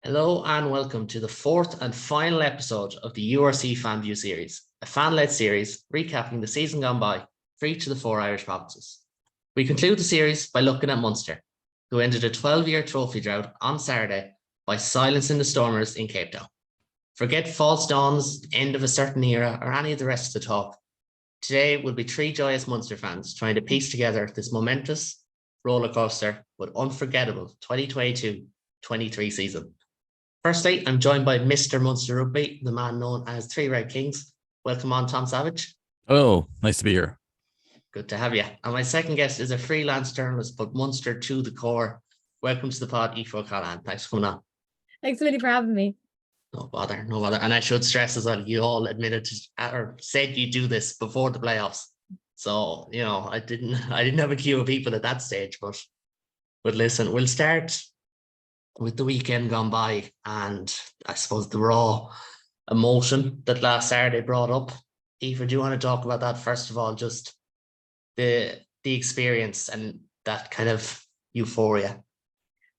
Hello and welcome to the fourth and final episode of the URC Fanview series, a fan-led series recapping the season gone by for each of the four Irish provinces. We conclude the series by looking at Munster, who ended a 12-year trophy drought on Saturday by silencing the Stormers in Cape Town. Forget false dawns, end of a certain era, or any of the rest of the talk. Today will be three joyous Munster fans trying to piece together this momentous rollercoaster but unforgettable 2022-23 season. Firstly, I'm joined by Mr. Munster Rugby, the man known as Three Red Kings. Welcome on, Tom Savage. Oh, nice to be here. Good to have you. And my second guest is a freelance journalist, but Munster to the core. Welcome to the pod, Aoife O'Callaghan. Thanks for coming on. Thanks, Willie, for having me. No bother. And I should stress as well, you all admitted to, or said you do this before the playoffs. So, you know, I didn't have a queue of people at that stage, but listen, we'll start with the weekend gone by and I suppose the raw emotion that last Saturday brought up. Aoife, do you want to talk about that first of all, just the experience and that kind of euphoria?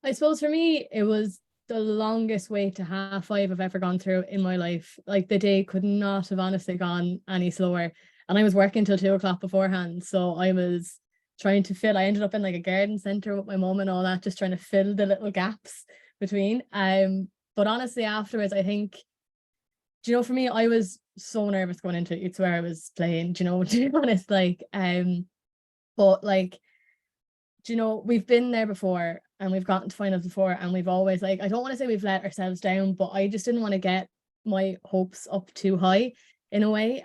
I suppose for me, it was the longest wait to half five I've ever gone through in my life. Like, the day could not have honestly gone any slower. And I was working till 2 o'clock beforehand. So I was trying to fill, I ended up in like a garden centre with my mum and all that, just trying to fill the little gaps between. But honestly, afterwards, I think, do you know, for me, I was so nervous going into it. It's where I was playing, do you know, to be honest, like, but like, do you know, we've been there before and we've gotten to finals before and we've always, like, I don't want to say we've let ourselves down, but I just didn't want to get my hopes up too high in a way.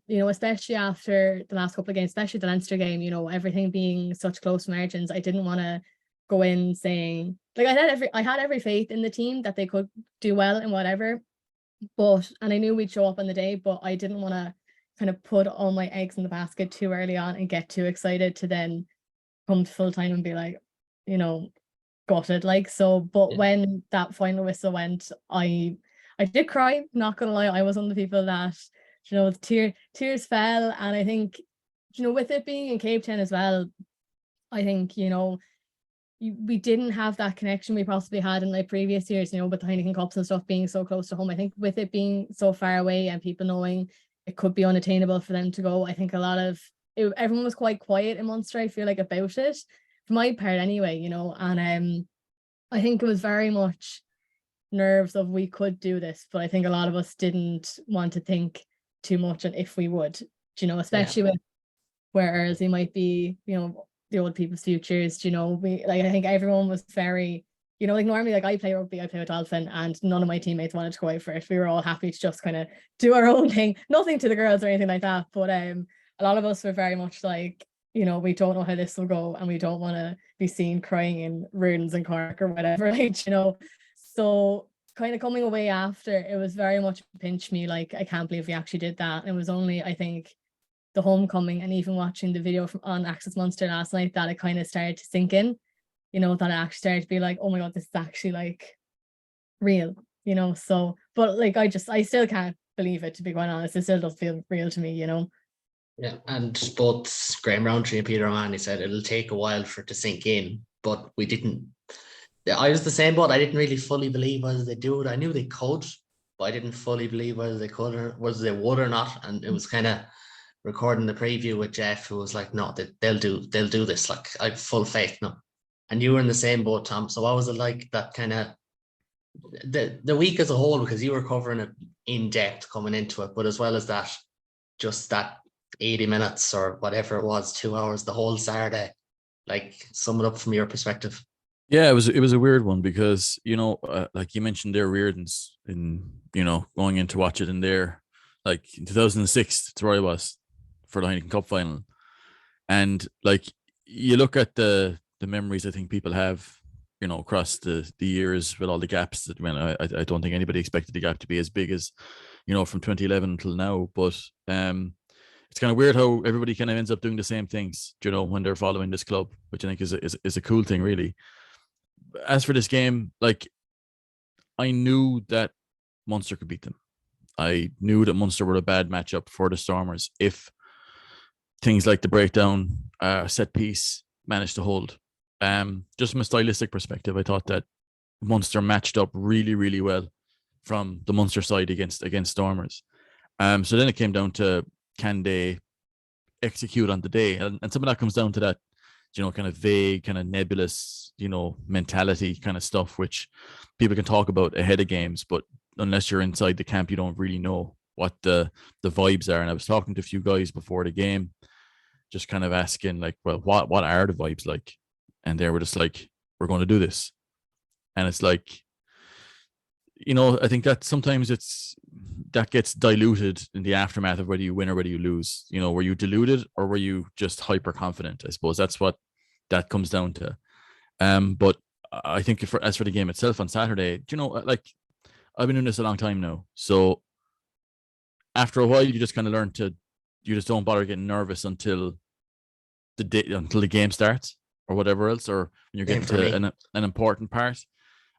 You know, especially after the last couple of games, especially the Leinster game, you know, everything being such close margins, I didn't want to go in saying, like, I had every faith in the team that they could do well in whatever, and I knew we'd show up on the day, but I didn't want to kind of put all my eggs in the basket too early on and get too excited to then come to full time and be like, you know, gutted, like. So but when that final whistle went, I did cry, not gonna lie. I was one of the people that, you know, tears fell. And I think, you know, with it being in Cape Town as well, I think, you know, we didn't have that connection we possibly had in like previous years, you know, with the Heineken Cups and stuff being so close to home. I think with it being so far away and people knowing it could be unattainable for them to go, I think everyone was quite quiet in Munster, I feel like, about it, for my part anyway, you know. And I think it was very much nerves of we could do this, but I think a lot of us didn't want to think too much on if we would, you know, especially with whereas it might be, you know, the old people's futures, you know. I think everyone was very, you know, like normally, like, I play rugby, I play with Dolphin, and none of my teammates wanted to go out for it. We were all happy to just kind of do our own thing, nothing to the girls or anything like that, but a lot of us were very much like, you know, we don't know how this will go and we don't want to be seen crying in Runes and Cork or whatever, like, you know. So kind of coming away after, it was very much pinch me, like, I can't believe we actually did that. And it was only, I think, the homecoming and even watching the video on Access Munster last night that it kind of started to sink in, you know, that it actually started to be like, oh my God, this is actually like real, you know. So, but like, I still can't believe it, to be quite honest. It still does feel real to me, you know. Yeah, and both Graham Rowntree and Peter O'Mahony said it'll take a while for it to sink in, but we didn't. I was the same, but I didn't really fully believe whether they do it. I knew they could, but I didn't fully believe whether they could or whether they would or not. And it was kind of recording the preview with Jeff, who was like, no, they'll do this. Like, I have full faith now. And you were in the same boat, Tom. So what was it like, that kind of the week as a whole, because you were covering it in depth coming into it, but as well as that, just that 80 minutes or whatever it was, 2 hours, the whole Saturday, like, sum it up from your perspective. Yeah, it was a weird one because, you know, like you mentioned there, Reardons, in, you know, going in to watch it in there, like in 2006, that's where I was for the Heineken Cup final. And like, you look at the memories I think people have, you know, across the years with all the gaps that I don't think anybody expected the gap to be as big as, you know, from 2011 until now. But it's kind of weird how everybody kind of ends up doing the same things, you know, when they're following this club, which I think is a cool thing, really. As for this game, like, I knew that Munster could beat them. I knew that Munster were a bad matchup for the Stormers if things like the breakdown, set piece managed to hold. Just from a stylistic perspective, I thought that Munster matched up really, really well from the Munster side against Stormers. So then it came down to, can they execute on the day? And some of that comes down to that, kind of vague, kind of nebulous, mentality kind of stuff, which people can talk about ahead of games, but unless you're inside the camp, you don't really know what the vibes are. And I was talking to a few guys before the game, just kind of asking, like, well, what are the vibes like? And they were just like, we're going to do this. And it's like, I think that sometimes that gets diluted in the aftermath of whether you win or whether you lose. Were you deluded or were you just hyper confident? I suppose that's what that comes down to. But I think as for the game itself on Saturday, like, I've been doing this a long time now. So after a while, you just kind of learn you just don't bother getting nervous until the game starts or whatever else, or when you're getting to an important part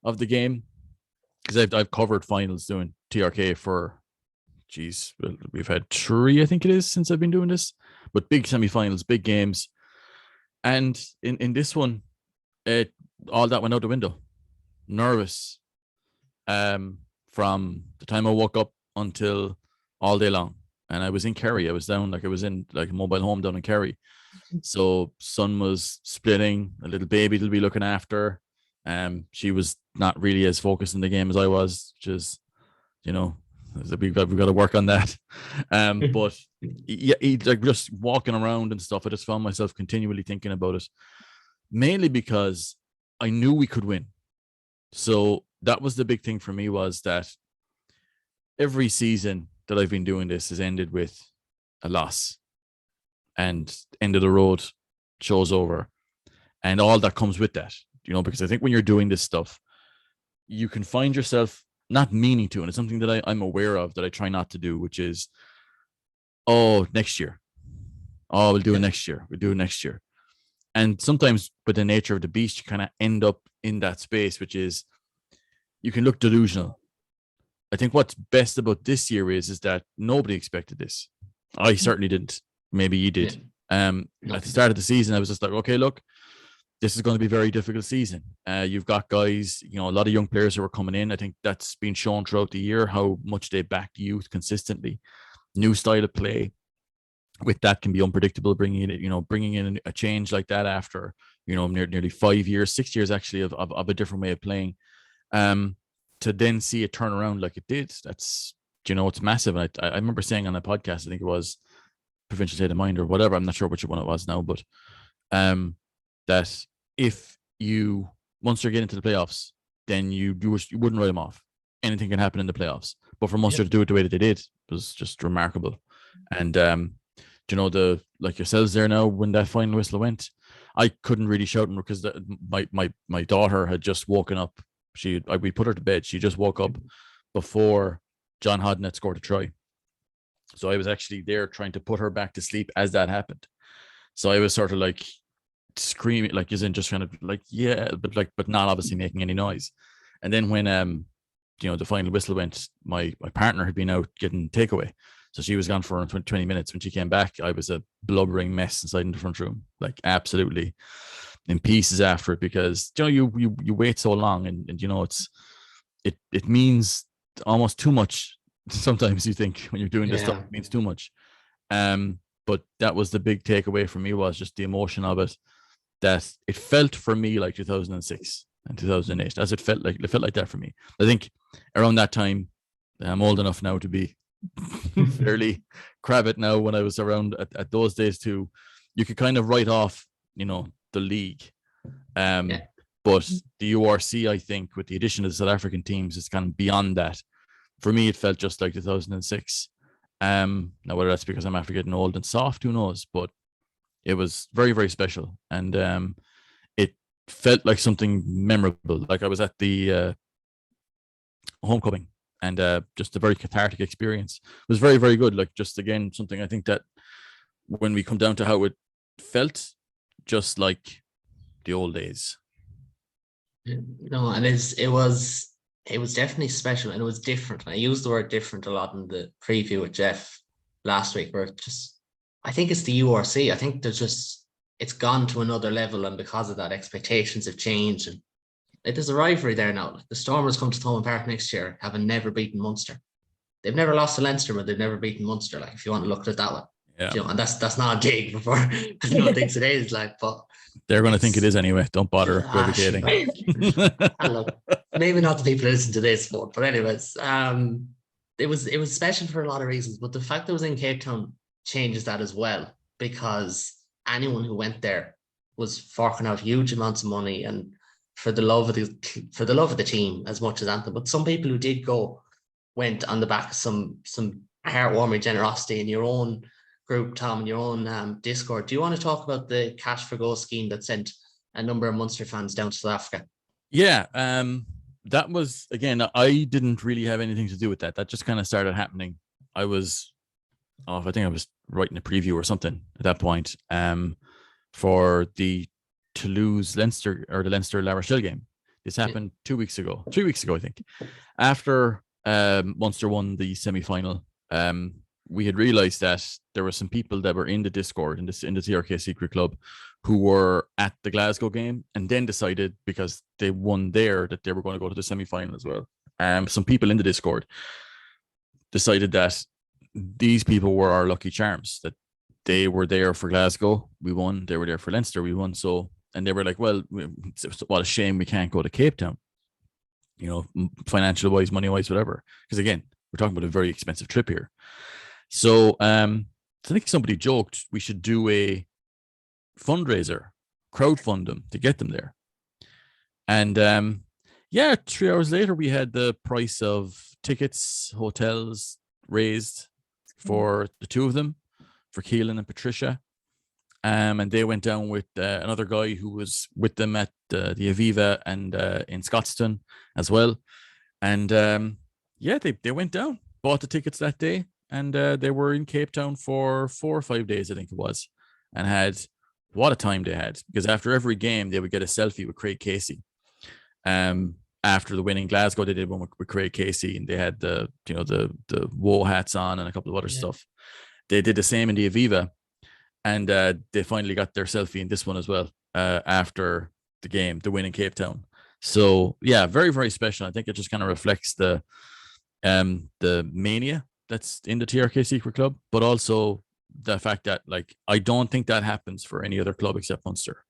of the game. Because I've covered finals doing TRK for, we've had 3, I think it is, since I've been doing this. But big semifinals, big games. And in this one, all that went out the window. Nervous. From the time I woke up until all day long. And I was in Kerry. I was in a mobile home down in Kerry. So son was splitting, a little baby to be looking after. She was not really as focused in the game as I was, which is, we've got to work on that. But yeah, like just walking around and stuff, I just found myself continually thinking about it, mainly because I knew we could win. So that was the big thing for me, was that every season that I've been doing this has ended with a loss, and end of the road, show's over, and all that comes with that. Because I think when you're doing this stuff, you can find yourself not meaning to, and it's something that I'm aware of, that I try not to do, which is, next year. We'll do it next year. We'll do it next year. And sometimes with the nature of the beast, you kind of end up in that space, which is, you can look delusional. I think what's best about this year is that nobody expected this. I certainly didn't. Maybe you did. At the start of the season, I was just like, okay, look, this is going to be a very difficult season. You've got guys, a lot of young players who are coming in. I think that's been shown throughout the year, how much they back youth consistently. New style of play. With that can be unpredictable, bringing in a change like that after, nearly 5 years, 6 years actually of a different way of playing. To then see it turn around like it did, that's, it's massive. And I remember saying on a podcast, I think it was Provincial State of Mind or whatever, I'm not sure which one it was now, but that if you, once you get into the playoffs, then you wouldn't write them off. Anything can happen in the playoffs. But for Munster to do it the way that they did was just remarkable. And like yourselves there now, when that final whistle went, I couldn't really shout because my daughter had just woken up. We put her to bed. She just woke up before John Hodden had scored a try. So I was actually there trying to put her back to sleep as that happened. So I was sort of like screaming, like, isn't just kind of like, yeah, but not obviously making any noise. And then when the final whistle went, my partner had been out getting takeaway. So she was gone for 20 minutes. When she came back, I was a blubbering mess inside in the front room, like absolutely in pieces after it, because you wait so long, and it means almost too much. Sometimes you think when you're doing this stuff, it means too much. But that was the big takeaway for me, was just the emotion of it, that it felt for me like 2006 and 2008, as it felt like that for me. I think around that time, I'm old enough now to be fairly crabbit now. When I was around at those days too, you could kind of write off, the league. But the URC, I think, with the addition of the South African teams, it's kind of beyond that. For me, it felt just like 2006. Now, whether that's because I'm after getting old and soft, who knows? But it was very, very special. And it felt like something memorable. Like I was at the homecoming, and just a very cathartic experience. It was very, very good. Like, just again, something I think that when we come down to how it felt, just like the old days. No, and it was definitely special, and it was different. I used the word different a lot in the preview with Jeff last week, where I think it's the URC. I think it's gone to another level, and because of that, expectations have changed, and Like, there's a rivalry there now. Like, the Stormers come to Thomond Park next year, having never beaten Munster. They've never lost to Leinster, but they've never beaten Munster. Like, if you want to look at it that way, Yeah. you know, and that's not a dig before anyone thinks it is. Like, but they're going to think it is anyway. Don't bother equivocating. Look, maybe not the people who listen to this, but anyways, it was special for a lot of reasons. But the fact that it was in Cape Town changes that as well, because anyone who went there was forking out huge amounts of money and for the love of the team as much as Anthem. But some people who did go went on the back of some heartwarming generosity in your own group, Tom, in your own Discord. Do you want to talk about the Cash for Go scheme that sent a number of Munster fans down to South Africa? Yeah, that was, again, I didn't really have anything to do with that. That just kind of started happening. I think I was writing a preview or something at that point for the Toulouse-Leinster or the Leinster-La Rochelle game. This happened 3 weeks ago, I think. After Munster won the semi-final, we had realized that there were some people that were in the Discord in the TRK Secret Club who were at the Glasgow game and then decided, because they won there, that they were going to go to the semi-final as well. Some people in the Discord decided that these people were our lucky charms, that they were there for Glasgow, we won. They were there for Leinster, we won. So, and they were like, well, what a shame we can't go to Cape Town, you know, financial wise, money wise, whatever. Because again, we're talking about a very expensive trip here. So I think somebody joked we should do a fundraiser, crowdfund them to get them there. And 3 hours later, we had the price of tickets, hotels raised for the two of them, for Keelan and Patricia. And they went down with another guy who was with them at the Aviva and in Scotstoun as well. And they went down, bought the tickets that day, and they were in Cape Town for 4 or 5 days, I think it was, and had what a time they had, because after every game they would get a selfie with Craig Casey. After the win in Glasgow, they did one with Craig Casey, and they had the woe hats on and a couple of other stuff. They did the same in the Aviva, and they finally got their selfie in this one as well after the game, the win in Cape Town. So yeah, very, very special. I think it just kind of reflects the mania that's in the TRK Secret Club, but also the fact that, like, I don't think that happens for any other club except Munster.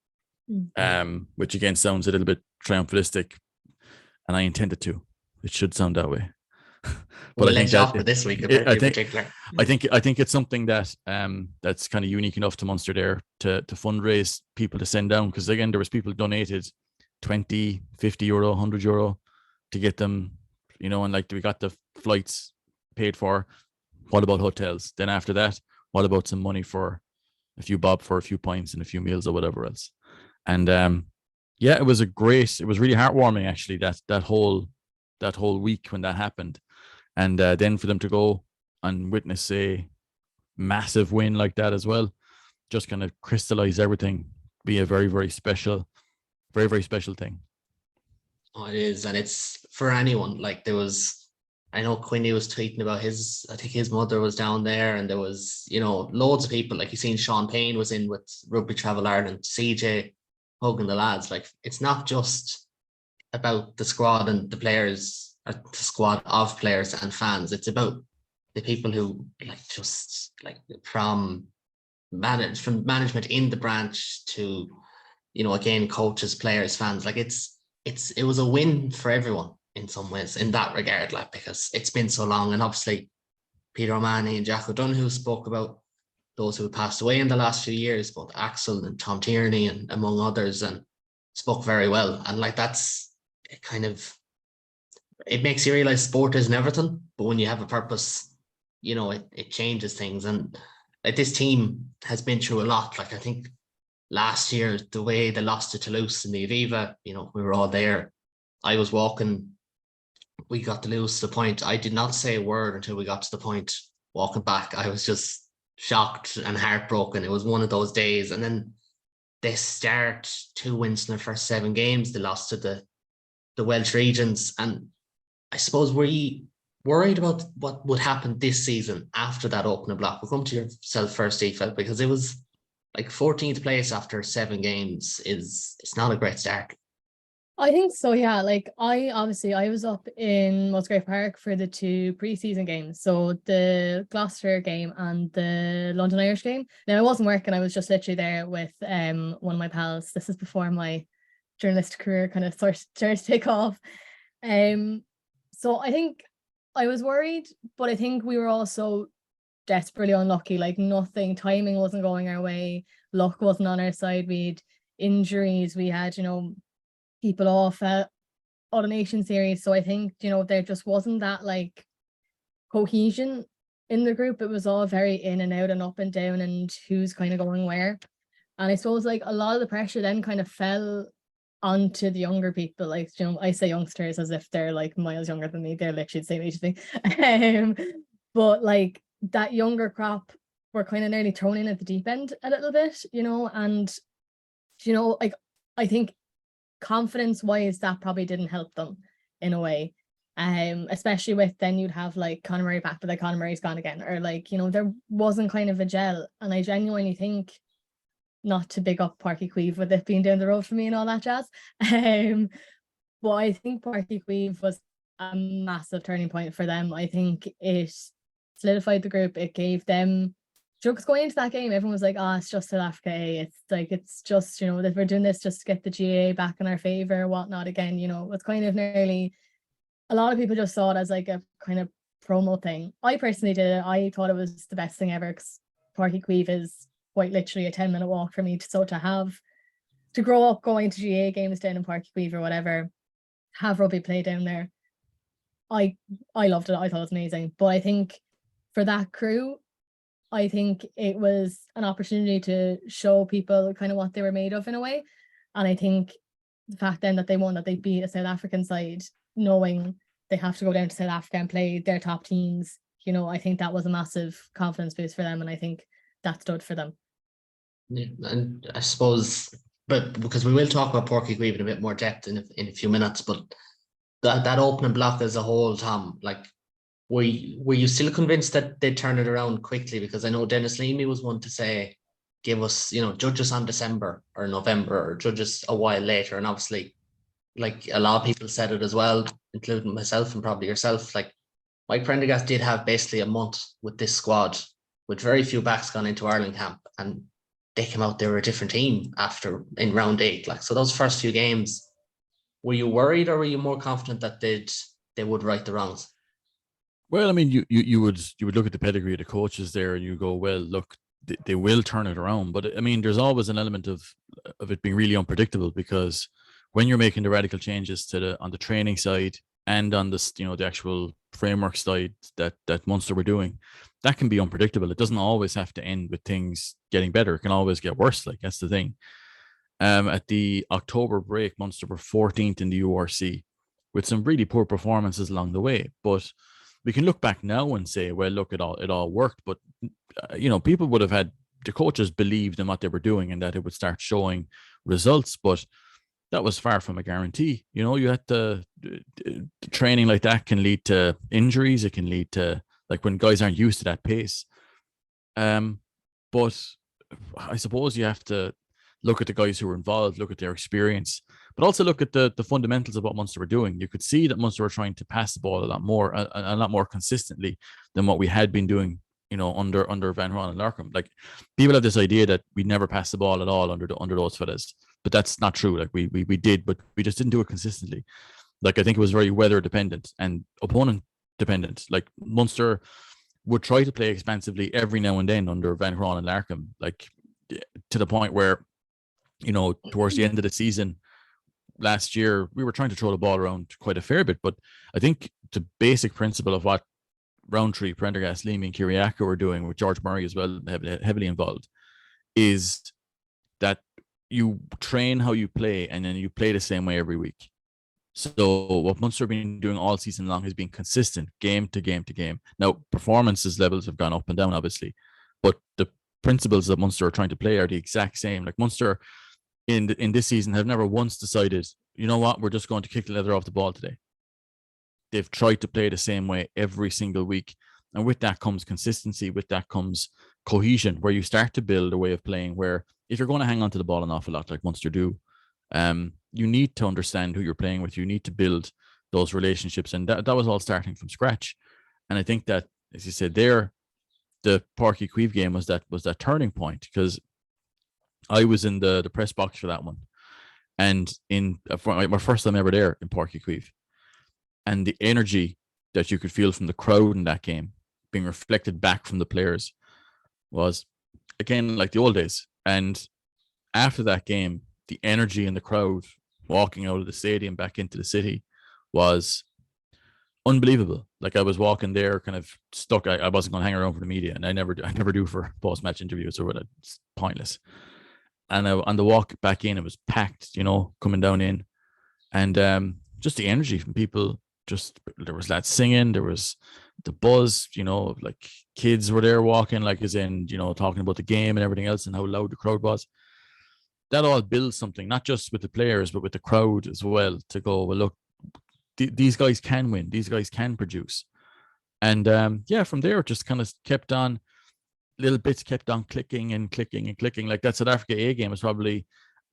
Which again sounds a little bit triumphalistic, and I intended to. It should sound that way. But I think that for this week, I think it's something that that's kind of unique enough to Munster there to fundraise people to send down, because again, there was people donated 20, 50 euro, 100 euro to get them, you know, and like we got the flights paid for. What about hotels? Then after that, what about some money for a few bob for a few pints and a few meals or whatever else? And it was really heartwarming actually, that whole week when that happened. And then for them to go and witness a massive win like that as well, just kind of crystallize everything, be a very, very special, very, very special thing. Oh, it is. And it's for anyone. Like, I know Quinny was tweeting about I think his mother was down there, and there was, you know, loads of people. Like, you seen Sean Payne was in with Rugby Travel Ireland, CJ hugging the lads. Like, it's not just about the squad and the players, or the squad of players and fans. It's about the people who, like, just like from management in the branch to, you know, again, coaches, players, fans. Like, it was a win for everyone in some ways in that regard, like, because it's been so long. And obviously Peter O'Mahony and Jack O'Donoghue spoke about those who passed away in the last few years, both Axel and Tom Tierney and among others, and spoke very well. And like, it makes you realize sport isn't everything, but when you have a purpose, you know, it changes things. And like, this team has been through a lot. Like, I think last year, the way they lost to Toulouse in the Aviva, you know, we were all there. I was walking, we got to lose to the point. I did not say a word until we got to the point walking back. I was just shocked and heartbroken. It was one of those days. And then they start 2 wins in their first 7 games. They lost to the Welsh regions. And I suppose, were you worried about what would happen this season after that opening block? We'll come to yourself first, Aoife, because it was like 14th place after 7 games it's not a great start. I think so, yeah. Like I was up in Musgrave Park for the 2 pre-season games. So the Gloucester game and the London Irish game. Now I wasn't working, I was just literally there with one of my pals. This is before my journalistic career kind of started to take off. So I think I was worried, but I think we were also desperately unlucky. Like nothing, timing wasn't going our way, luck wasn't on our side. We'd injuries, we had, people off Auto Nation series. So I think, there just wasn't that like cohesion in the group. It was all very in and out and up and down and who's kind of going where. And I suppose like a lot of the pressure then kind of fell onto the younger people. Like, I say youngsters as if they're like miles younger than me. They're literally the same age as me. But like that younger crop were kind of nearly thrown in at the deep end a little bit, and like I think confidence wise that probably didn't help them in a way, especially with then you'd have like Conor Murray back, but like Conor Murray's gone again, or like there wasn't kind of a gel. And I genuinely think, not to big up Parky Queeve with it being down the road for me and all that jazz, but I think Parky Queeve was a massive turning point for them. I think it solidified the group. It gave them jokes going into that game. Everyone was like, it's just South Africa. It's like, it's just, that we're doing this just to get the GA back in our favor, whatnot again. It's kind of nearly, a lot of people just saw it as like a kind of promo thing. I personally did it. I thought it was the best thing ever because Parky Queeve is quite literally a 10-minute walk for me. So to grow up going to GA games down in Parky Queeve or whatever, have rugby play down there, I loved it. I thought it was amazing. But I think for that crew, I think it was an opportunity to show people kind of what they were made of in a way. And I think the fact then that they won, that they beat a South African side, knowing they have to go down to South Africa and play their top teams, I think that was a massive confidence boost for them. And I think that stood for them. Yeah, and I suppose, but because we will talk about Porky Queeve in a bit more depth in a few minutes, but that opening block as a whole, Tom, like, were you still convinced that they'd turn it around quickly? Because I know Dennis Leamy was one to say, give us, judge us on December or November, or judge us a while later. And obviously, like a lot of people said it as well, including myself and probably yourself, like Mike Prendergast did have basically a month with this squad, with very few backs gone into Ireland camp, and they came out, they were a different team in round 8. Like, so those first few games, were you worried or were you more confident that they would right the wrongs? Well, I mean, you would look at the pedigree of the coaches there and you go, well, look, they will turn it around. But I mean, there's always an element of it being really unpredictable, because when you're making the radical changes on the training side and on this, the actual framework side that Munster were doing, that can be unpredictable. It doesn't always have to end with things getting better. It can always get worse. Like, that's the thing. At the October break, Munster were 14th in the URC with some really poor performances along the way. But we can look back now and say, well, look, it all worked. But, people would have had, the coaches believed in what they were doing and that it would start showing results. But that was far from a guarantee. You had the training like that can lead to injuries. It can lead to, like, when guys aren't used to that pace. But I suppose you have to look at the guys who were involved, look at their experience, but also look at the fundamentals of what Munster were doing. You could see that Munster were trying to pass the ball a lot more consistently than what we had been doing, under Van Ron and Larkham. Like, people have this idea that we never passed the ball at all under those fellas, but that's not true. Like, we did, but we just didn't do it consistently. Like, I think it was very weather dependent and opponent dependent. Like, Munster would try to play expansively every now and then under Van Ron and Larkham, like, to the point where, towards the end of the season last year, we were trying to throw the ball around quite a fair bit. But I think the basic principle of what Roundtree, Prendergast, Leamy, and Kiriaka were doing, with George Murray as well heavily involved, is that you train how you play and then you play the same way every week. So what Munster have been doing all season long has been consistent, game to game to game. Now, performances levels have gone up and down, obviously, but the principles that Munster are trying to play are the exact same. Like, Munster in this season have never once decided, you know what, we're just going to kick the leather off the ball today. They've tried to play the same way every single week. And with that comes consistency. With that comes cohesion, where you start to build a way of playing where, if you're going to hang on to the ball an awful lot, like Munster do, You need to understand who you're playing with. You need to build those relationships, and that was all starting from scratch. And I think that, as you said there, the Páirc Uí Chaoimh game was that turning point, because I was in the press box for that one, and in for my first time ever there in Páirc Uí Chaoimh, and the energy that you could feel from the crowd in that game being reflected back from the players was, again, like the old days. And after that game, the energy in the crowd walking out of the stadium back into the city was unbelievable. Like, I was walking there kind of stuck. I wasn't going to hang around for the media, and I never do for post-match interviews or whatever. It's pointless. And on the walk back in, it was packed, coming down in, and just the energy from people. Just, there was lads singing, there was the buzz, like kids were there walking, like, as in, talking about the game and everything else, and how loud the crowd was. That all builds something, not just with the players, but with the crowd as well, to go, well, look, these guys can win, these guys can produce. And from there, it just kind of kept on, little bits kept on clicking and clicking and clicking. Like, that South Africa A game is probably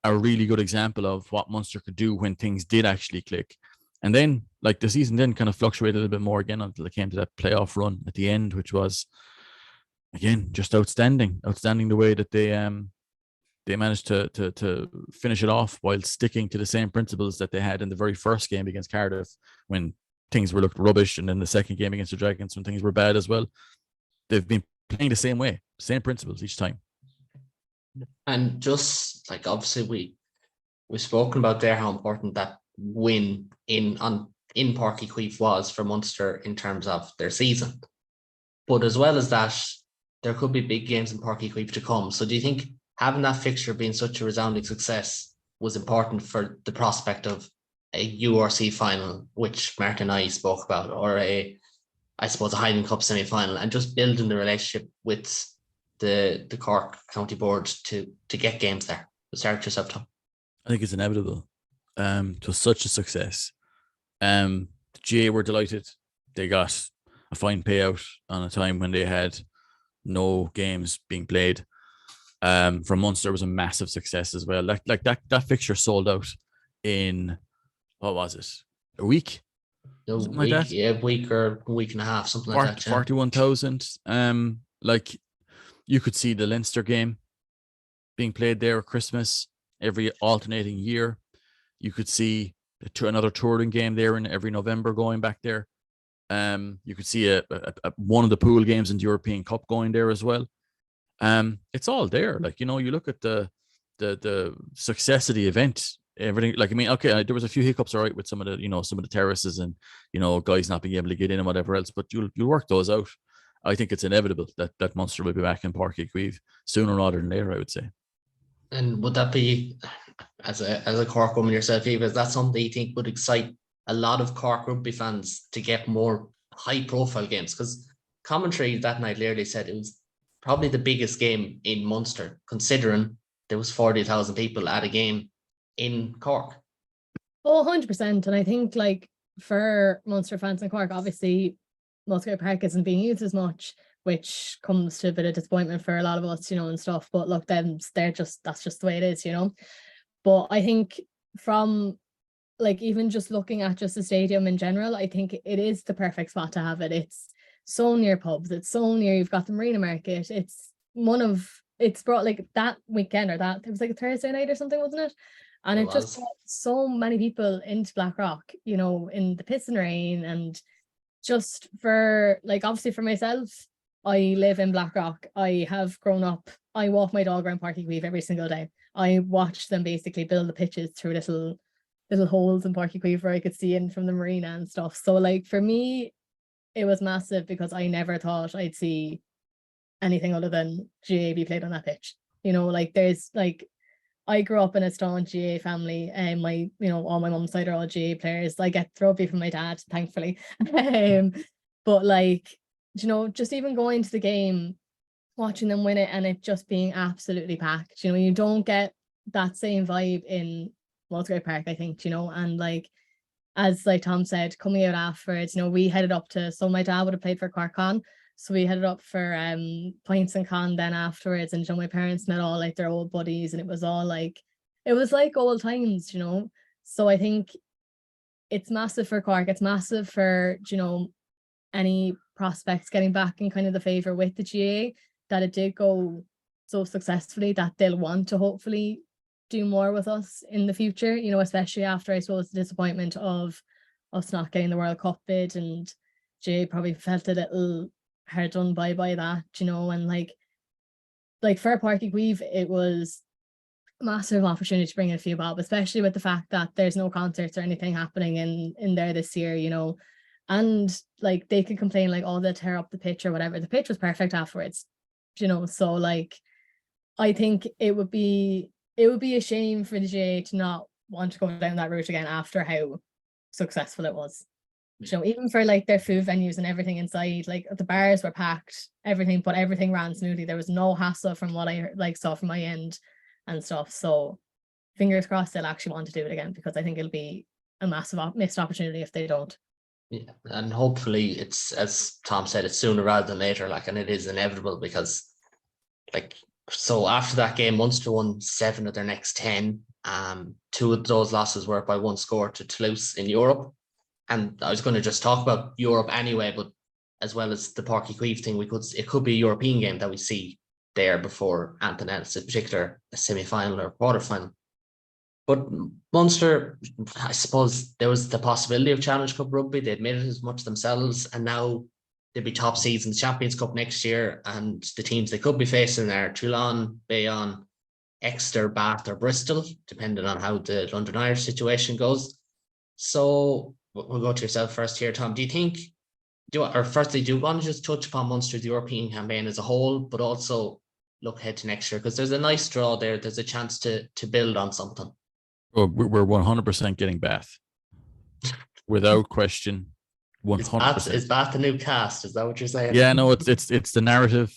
a really good example of what Munster could do when things did actually click. And then, like, the season then kind of fluctuated a little bit more again until it came to that playoff run at the end, which was, again, just outstanding the way that they managed to finish it off while sticking to the same principles that they had in the very first game against Cardiff, when things were looked rubbish, and then the second game against the Dragons when things were bad as well. They've been playing the same way, same principles each time. And just like, obviously we've spoken about there how important that win in Páirc Uí Chaoimh was for Munster in terms of their season. But as well as that, there could be big games in Páirc Uí Chaoimh to come. So do you think having that fixture being such a resounding success was important for the prospect of a URC final, which Martin and I spoke about, or a Highland Cup semi-final, and just building the relationship with the Cork County Board to get games there? Start yourself, Tom. I think it's inevitable. It was such a success. The GA were delighted. They got a fine payout on a time when they had no games being played. For Munster, was a massive success as well. Like that fixture sold out in, what was it, a week? A week or a week and a half, something like that. 41,000. Like, you could see the Leinster game being played there at Christmas every alternating year. You could see another touring game there in every November going back there. You could see a one of the pool games in the European Cup going there as well. It's all there. Like, you look at the success of the event, everything. Like, I mean, okay, there was a few hiccups, all right, with some of the terraces and, guys not being able to get in and whatever else, but you'll work those out. I think it's inevitable that Munster will be back in Páirc Uí Chaoimh sooner rather than later, I would say. And would that be, as a Cork woman yourself, Eva, is that something you think would excite a lot of Cork rugby fans to get more high profile games? Because commentary that night literally said it was probably the biggest game in Munster, considering there was 40,000 people at a game in Cork. Oh, 100%. And I think, like, for Munster fans in Cork, obviously Musgrave Park isn't being used as much, which comes to a bit of disappointment for a lot of us, and stuff. But look, that's just the way it is, But I think from, like, even just looking at just the stadium in general, I think it is the perfect spot to have it. It's so near pubs, it's so near, you've got the Marina Market, it's brought, like, that weekend, or that, it was like a Thursday night or something, wasn't it? And it just brought so many people into Blackrock, in the piss and rain. And just for, like, obviously for myself, I live in Blackrock. I have grown up, I walk my dog around Páirc Uí Chaoimh every single day. I watched them basically build the pitches through little holes in Páirc Uí Chaoimh where I could see in from the marina and stuff. So, like, for me, it was massive, because I never thought I'd see anything other than GA be played on that pitch. Like, there's, like, I grew up in a staunch GA family, and all my mum's side are all GA players. I get rugby from my dad, thankfully. But, like, just even going to the game, watching them win it, and it just being absolutely packed. You don't get that same vibe in Musgrave Park, I think. And, like, as like Tom said, coming out afterwards, we headed up to, so my dad would have played for Cork Con, so we headed up for Points and Con then afterwards, and my parents met all, like, their old buddies, and it was all, like, it was like old times, So I think it's massive for Cork. It's massive for, any prospects getting back in kind of the favour with the GA, that it did go so successfully, that they'll want to hopefully do more with us in the future, especially after, I suppose, the disappointment of us not getting the World Cup bid, and GA probably felt a little hard done by that, and like for Páirc Uí Chaoimh, it was a massive opportunity to bring in a few bob, especially with the fact that there's no concerts or anything happening in there this year, and like they could complain like, oh, they'll tear up the pitch or whatever. The pitch was perfect afterwards, so like I think it would be a shame for the GA to not want to go down that route again after how successful it was. Even for like their food venues and everything inside, like the bars were packed, everything ran smoothly. There was no hassle from what I saw from my end and stuff. So fingers crossed they'll actually want to do it again, because I think it'll be a massive missed opportunity if they don't. Yeah, and hopefully it's, as Tom said, it's sooner rather than later, and it is inevitable, because so after that game, Munster won 7 of their next 10. 2 of those losses were by 1 score to Toulouse in Europe. And I was going to just talk about Europe anyway, but as well as the Páirc Uí Chaoimh thing, it could be a European game that we see there before anything else, in particular a semi-final or quarter-final. But Munster, I suppose there was the possibility of Challenge Cup rugby. They admitted as much themselves, and now they'll be top seeds in the Champions Cup next year. And the teams they could be facing are Toulon, Bayonne, Exeter, Bath, or Bristol, depending on how the London Irish situation goes. So we'll go to yourself first here, Tom. Do you want to just touch upon Munster's European campaign as a whole, but also look ahead to next year? Because there's a nice draw there. There's a chance to build on something. Oh, we're 100% getting Bath, without question. 100%. Is Bath the new cast? Is that what you're saying? Yeah, no, it's the narrative.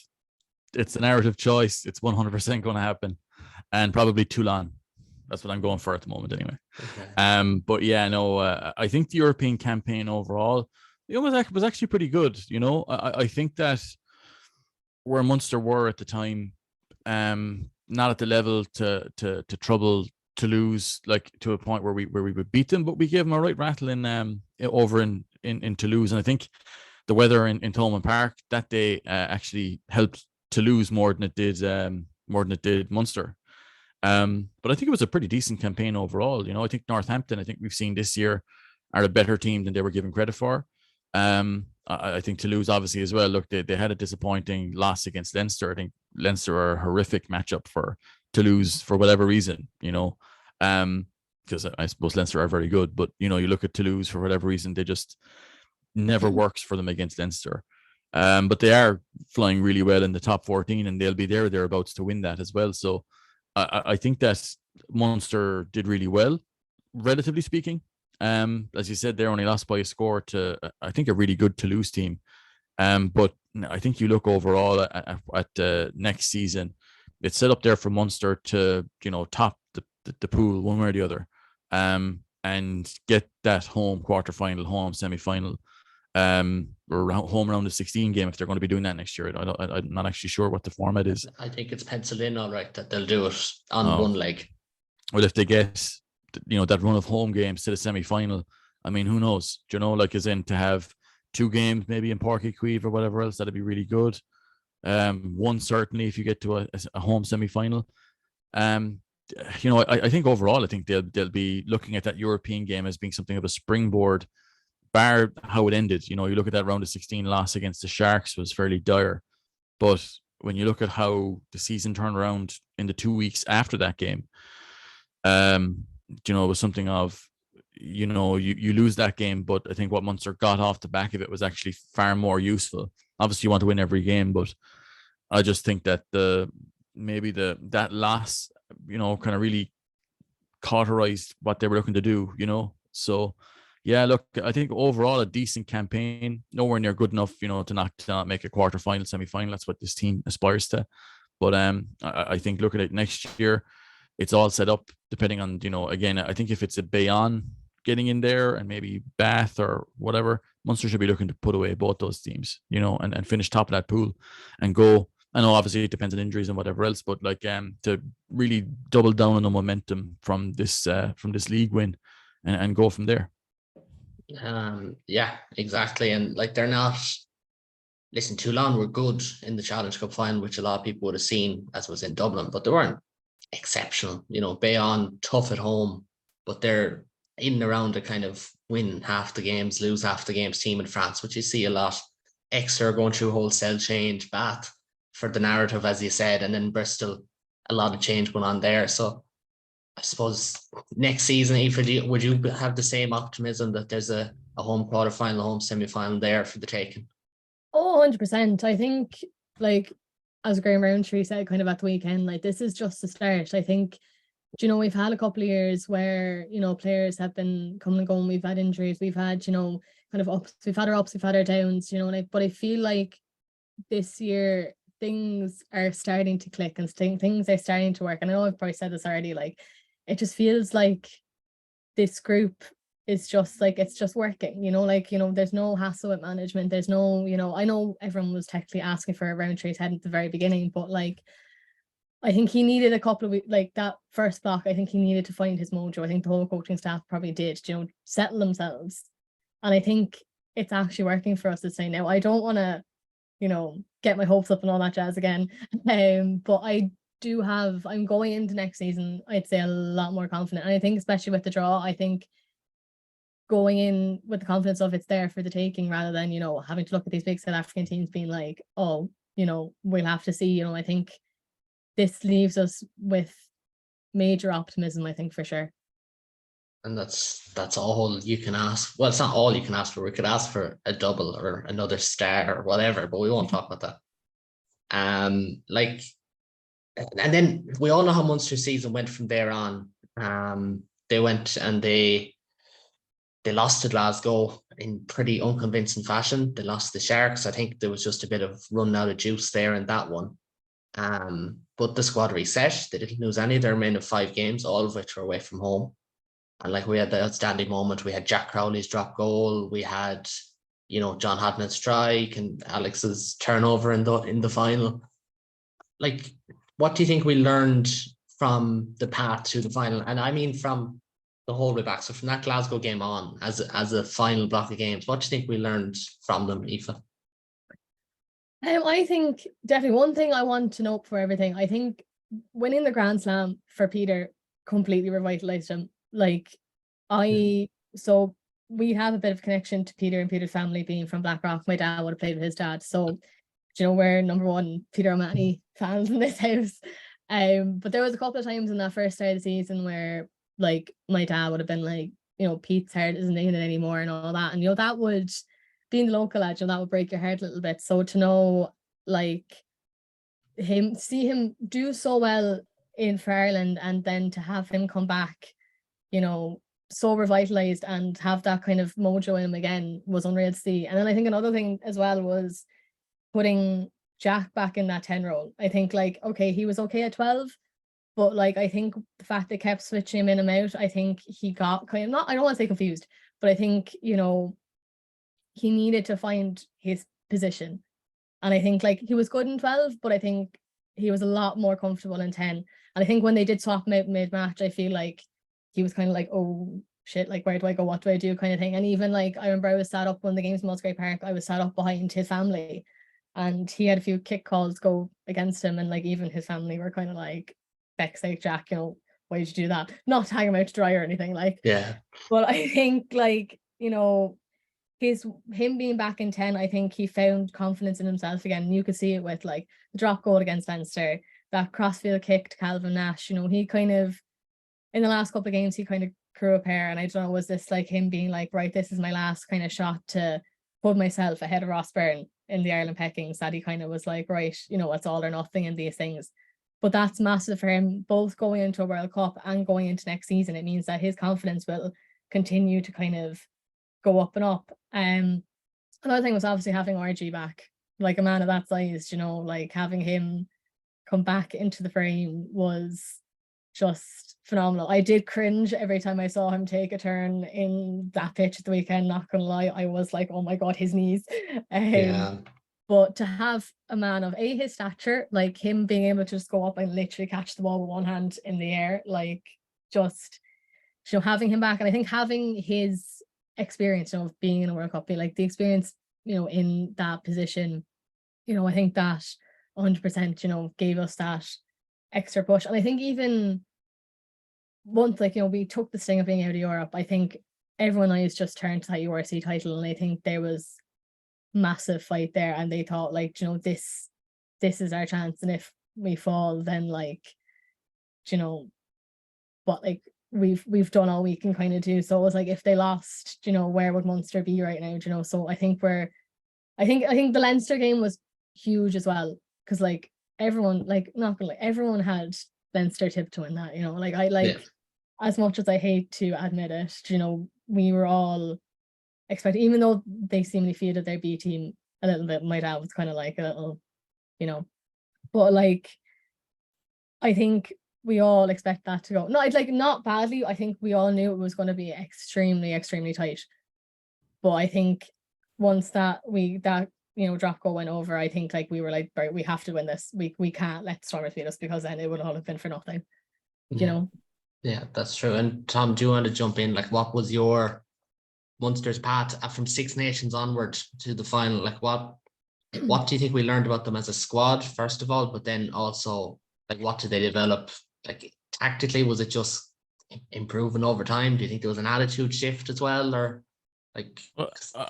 It's the narrative choice. It's 100% going to happen, and probably Toulon. That's what I'm going for at the moment, anyway. Okay. But yeah, no, I think the European campaign overall, was actually pretty good. I think that where Munster were at the time, not at the level to trouble Toulouse, like to a point where we would beat them, but we gave them a right rattle in over in Toulouse, and I think the weather in Thomond Park that day actually helped Toulouse more than it did Munster. But I think it was a pretty decent campaign overall. I think Northampton, I think we've seen this year, are a better team than they were given credit for. I think Toulouse obviously as well. Look, they had a disappointing loss against Leinster. I think Leinster are a horrific matchup for Toulouse for whatever reason, because I suppose Leinster are very good, but you look at Toulouse for whatever reason, they just never works for them against Leinster. But they are flying really well in the top 14, and they'll be thereabouts to win that as well. So I think that Munster did really well, relatively speaking. As you said, they're only lost by a score to, I think, a really good Toulouse team. But I think you look overall at next season, it's set up there for Munster to, top the pool one way or the other, and get that home quarterfinal, home semi-final, or home round of 16 game if they're going to be doing that next year. I'm not actually sure what the format is. I think it's penciled in all right that they'll do it on one leg. Well, if they get that run of home games to the semi-final, I mean, who knows? As in to have 2 games maybe in Páirc Uí Chaoimh or whatever else, that'd be really good. One certainly if you get to a home semi-final. I think overall, I think they'll be looking at that European game as being something of a springboard, bar how it ended. You look at that round of 16 loss against the Sharks was fairly dire, but when you look at how the season turned around in the 2 weeks after that game, it was something of, you lose that game, but I think what Munster got off the back of it was actually far more useful. Obviously, you want to win every game, but I just think that that loss, kind of really cauterized what they were looking to do, So, yeah, look, I think overall a decent campaign, nowhere near good enough, to not make a quarterfinal, semi-final. That's what this team aspires to. But I think looking at next year, it's all set up depending on, again, I think if it's a Bayonne getting in there and maybe Bath or whatever, Munster should be looking to put away both those teams, and finish top of that pool and go I know obviously it depends on injuries and whatever else, but like to really double down on the momentum from this league win and go from there. Yeah, exactly. And like they're not, listen, Toulon were good in the Challenge Cup final, which a lot of people would have seen as was in Dublin, but they weren't exceptional. You know, Bayonne tough at home, but they're in and around to kind of win half the games, lose half the games team in France, which you see a lot. Exeter going through wholesale change, Bath for the narrative, as you said, and then Bristol, a lot of change going on there. So I suppose next season, Aoife, would you have the same optimism that there's a home quarterfinal, home semi-final there for the taking? Oh, 100%. I think, like, as Graham Roundtree said kind of at the weekend, like, this is just the start. I think, you know, we've had a couple of years where, you know, players have been coming and going. We've had injuries. We've had, you know, kind of ups. We've had our ups. We've had our downs, you know, like, but I feel like this year things are starting to click and things are starting to work. And I know I've probably said this already, like, it just feels like this group is just like, it's just working, you know, like, you know, there's no hassle with management. There's no, you know, I know everyone was technically asking for a Roundtree's head at the very beginning, but like, I think he needed a couple of weeks, like that first block, I think he needed to find his mojo. I think the whole coaching staff probably did, you know, settle themselves. And I think it's actually working for us this time. Now, I don't want to, you know, get my hopes up and all that jazz again. But I'm going into next season, I'd say a lot more confident. And I think especially with the draw, I think going in with the confidence of it's there for the taking rather than, you know, having to look at these big South African teams being like, oh, you know, we'll have to see, you know, I think this leaves us with major optimism, I think, for sure. And that's all you can ask. Well, it's not all you can ask for. We could ask for a double or another star or whatever, but we won't talk about that. Like, and then we all know how Munster season went from there on. They went and they lost to Glasgow in pretty unconvincing fashion. They lost the Sharks. I think there was just a bit of running out of juice there in that one. But the squad reset. They didn't lose any of their remaining 5 games, all of which were away from home. And like, we had the outstanding moment. We had Jack Crowley's drop goal. We had, you know, John Hodnett's strike and Alex's turnover in the final. Like, what do you think we learned from the path to the final? And I mean from the whole way back. So from that Glasgow game on, as a final block of games, what do you think we learned from them, Aoife? I think definitely one thing I want to note for everything, I think winning the Grand Slam for Peter completely revitalized him. Like, so we have a bit of connection to Peter and Peter's family being from Blackrock. My dad would have played with his dad. So, you know, we're number one Peter O'Mahony fans in this house. But there was a couple of times in that first start of the season where, like, my dad would have been like, you know, Pete's heart isn't in it anymore and all that. And, you know, that would, being the local lad, you know, that would break your heart a little bit. So to know, like, see him do so well for Ireland and then to have him come back, you know, so revitalized and have that kind of mojo in him again was unreal to see. And then I think another thing as well was putting Jack back in that 10 role. I think, like, okay, he was okay at 12, but like, I think the fact they kept switching him in and out, I think he got kind of, not, I don't want to say confused, but I think, you know, he needed to find his position. And I think, like, he was good in 12, but I think he was a lot more comfortable in 10. And I think when they did swap him out mid-match, I feel like he was kind of like, oh shit, like, where do I go? What do I do? Kind of thing. And even, like, I remember I was sat up when the games in Musgrave Park, I was sat up behind his family and he had a few kick calls go against him. And like, even his family were kind of like, feck's sake, Jack, you know, why did you do that? Not to hang him out to dry or anything, like. Yeah. But I think, like, you know, him being back in 10, I think he found confidence in himself again. And you could see it with, like, the drop goal against Leinster, that crossfield kick to Calvin Nash. You know, he kind of, in the last couple of games, he kind of grew a pair. And I don't know, was this like him being like, right, this is my last kind of shot to put myself ahead of Ross Byrne in the Ireland peckings, that he kind of was like, right, you know, it's all or nothing in these things. But that's massive for him, both going into a World Cup and going into next season. It means that his confidence will continue to kind of go up and up. Another thing was obviously having RG back, like a man of that size, you know, like having him come back into the frame was just phenomenal. I did cringe every time I saw him take a turn in that pitch at the weekend, not gonna lie. I was like, oh my god, his knees. Yeah. But to have a man of his stature, like him being able to just go up and literally catch the ball with one hand in the air, like just, having him back. And I think having his experience, of being in a World Cup, like the experience, in that position, I think that 100%, gave us that extra push. And I think even once, we took the sting of being out of Europe, I think everyone eyes just turned to that URC title, and I think there was massive fight there, and they thought, this is our chance, and if we fall, then but we've done all we can kind of do. So it was if they lost, where would Munster be right now? So I think I think the Leinster game was huge as well, because everyone, not gonna everyone had Leinster tipped to win that. As much as I hate to admit it, we were all expecting, even though they seemingly fielded their B team a little bit. My dad was kind of a little, but I think we all expect that to go. No, not badly. I think we all knew it was going to be extremely, extremely tight. But I think once that drop goal went over, I think we were right, we have to win this. We can't let Stormers beat us, because then it would all have been for nothing. Yeah, that's true. And Tom, do you want to jump in? What was your Munster's path from Six Nations onward to the final? What do you think we learned about them as a squad, first of all, but then also what did they develop? Tactically, was it just improving over time? Do you think there was an attitude shift as well, or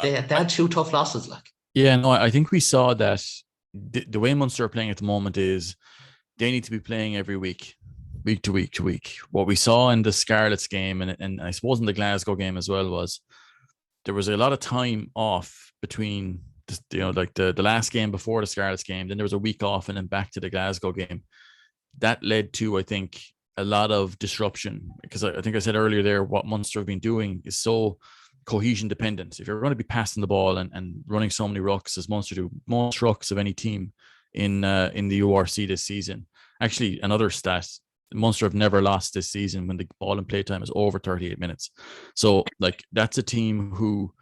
they had two tough losses? Yeah, no, I think we saw that the way Munster are playing at the moment is they need to be playing every week to week to week. What we saw in the Scarlets game, and I suppose in the Glasgow game as well, was there was a lot of time off between the last game before the Scarlets game. Then there was a week off, and then back to the Glasgow game. That led to, I think, a lot of disruption, because I think I said earlier there, what Munster have been doing is so cohesion dependent. If you're going to be passing the ball and running so many rucks as Munster do, most rucks of any team in the URC this season. Actually, another stat, Munster have never lost this season when the ball in play time is over 38 minutes. So that's a team who,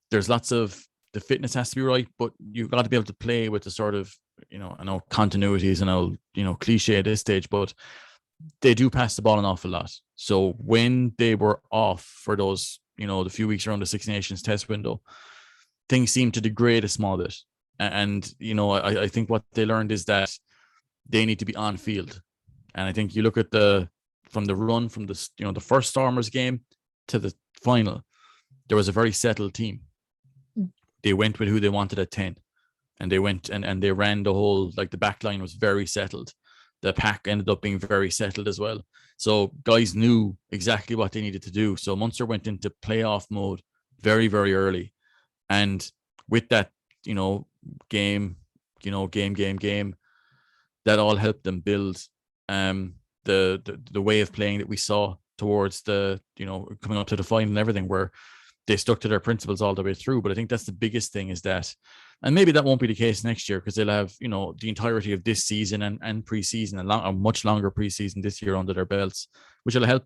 there's lots of, the fitness has to be right, but you've got to be able to play with the sort of, I know continuities and I'll, cliche at this stage, but they do pass the ball an awful lot. So when they were off for those, the few weeks around the Six Nations test window, things seemed to degrade a small bit. And, I think what they learned is that they need to be on field. And I think you look at from the first Stormers game to the final, there was a very settled team. They went with who they wanted at 10, and they went and they ran the whole, the back line was very settled. The pack ended up being very settled as well. So guys knew exactly what they needed to do. So Munster went into playoff mode very, very early. And with that, game, that all helped them build the way of playing that we saw towards the, coming up to the final and everything, where they stuck to their principles all the way through. But I think that's the biggest thing, is that, and maybe that won't be the case next year, because they'll have, the entirety of this season and preseason, a much longer preseason this year under their belts, which will help,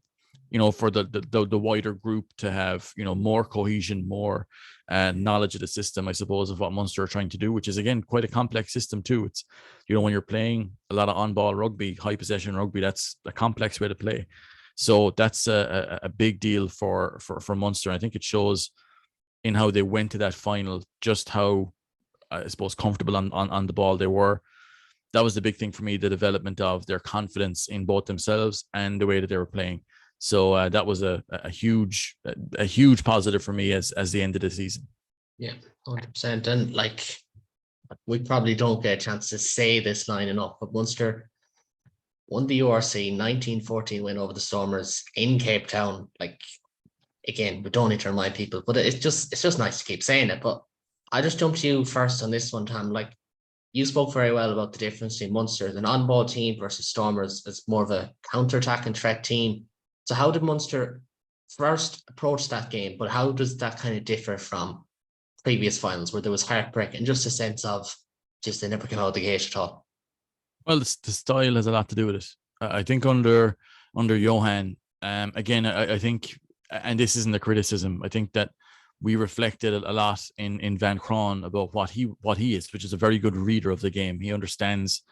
for the wider group to have, more cohesion, more knowledge of the system, I suppose, of what Munster are trying to do, which is, again, quite a complex system too. It's, when you're playing a lot of on-ball rugby, high possession rugby, that's a complex way to play. So that's a big deal for Munster. I think it shows in how they went to that final, just how, I suppose, comfortable on the ball they were. That was the big thing for me, the development of their confidence in both themselves and the way that they were playing. So that was a huge positive for me as the end of the season. Yeah, 100%. And we probably don't get a chance to say this line enough, but Munster won the URC 1914 win over the Stormers in Cape Town. Again, we don't need to remind people, but it's just nice to keep saying it. But I just jumped to you first on this one, Tom. You spoke very well about the difference between Munster as an on-ball team versus Stormers as more of a counter-attacking threat team. So how did Munster first approach that game, but how does that kind of differ from previous finals where there was heartbreak and just a sense of just they never came out of the gate at all? Well, the style has a lot to do with it. I think under Johan, again, I think, and this isn't a criticism, I think that we reflected a lot in Van Kroon about what he is, which is a very good reader of the game. He understands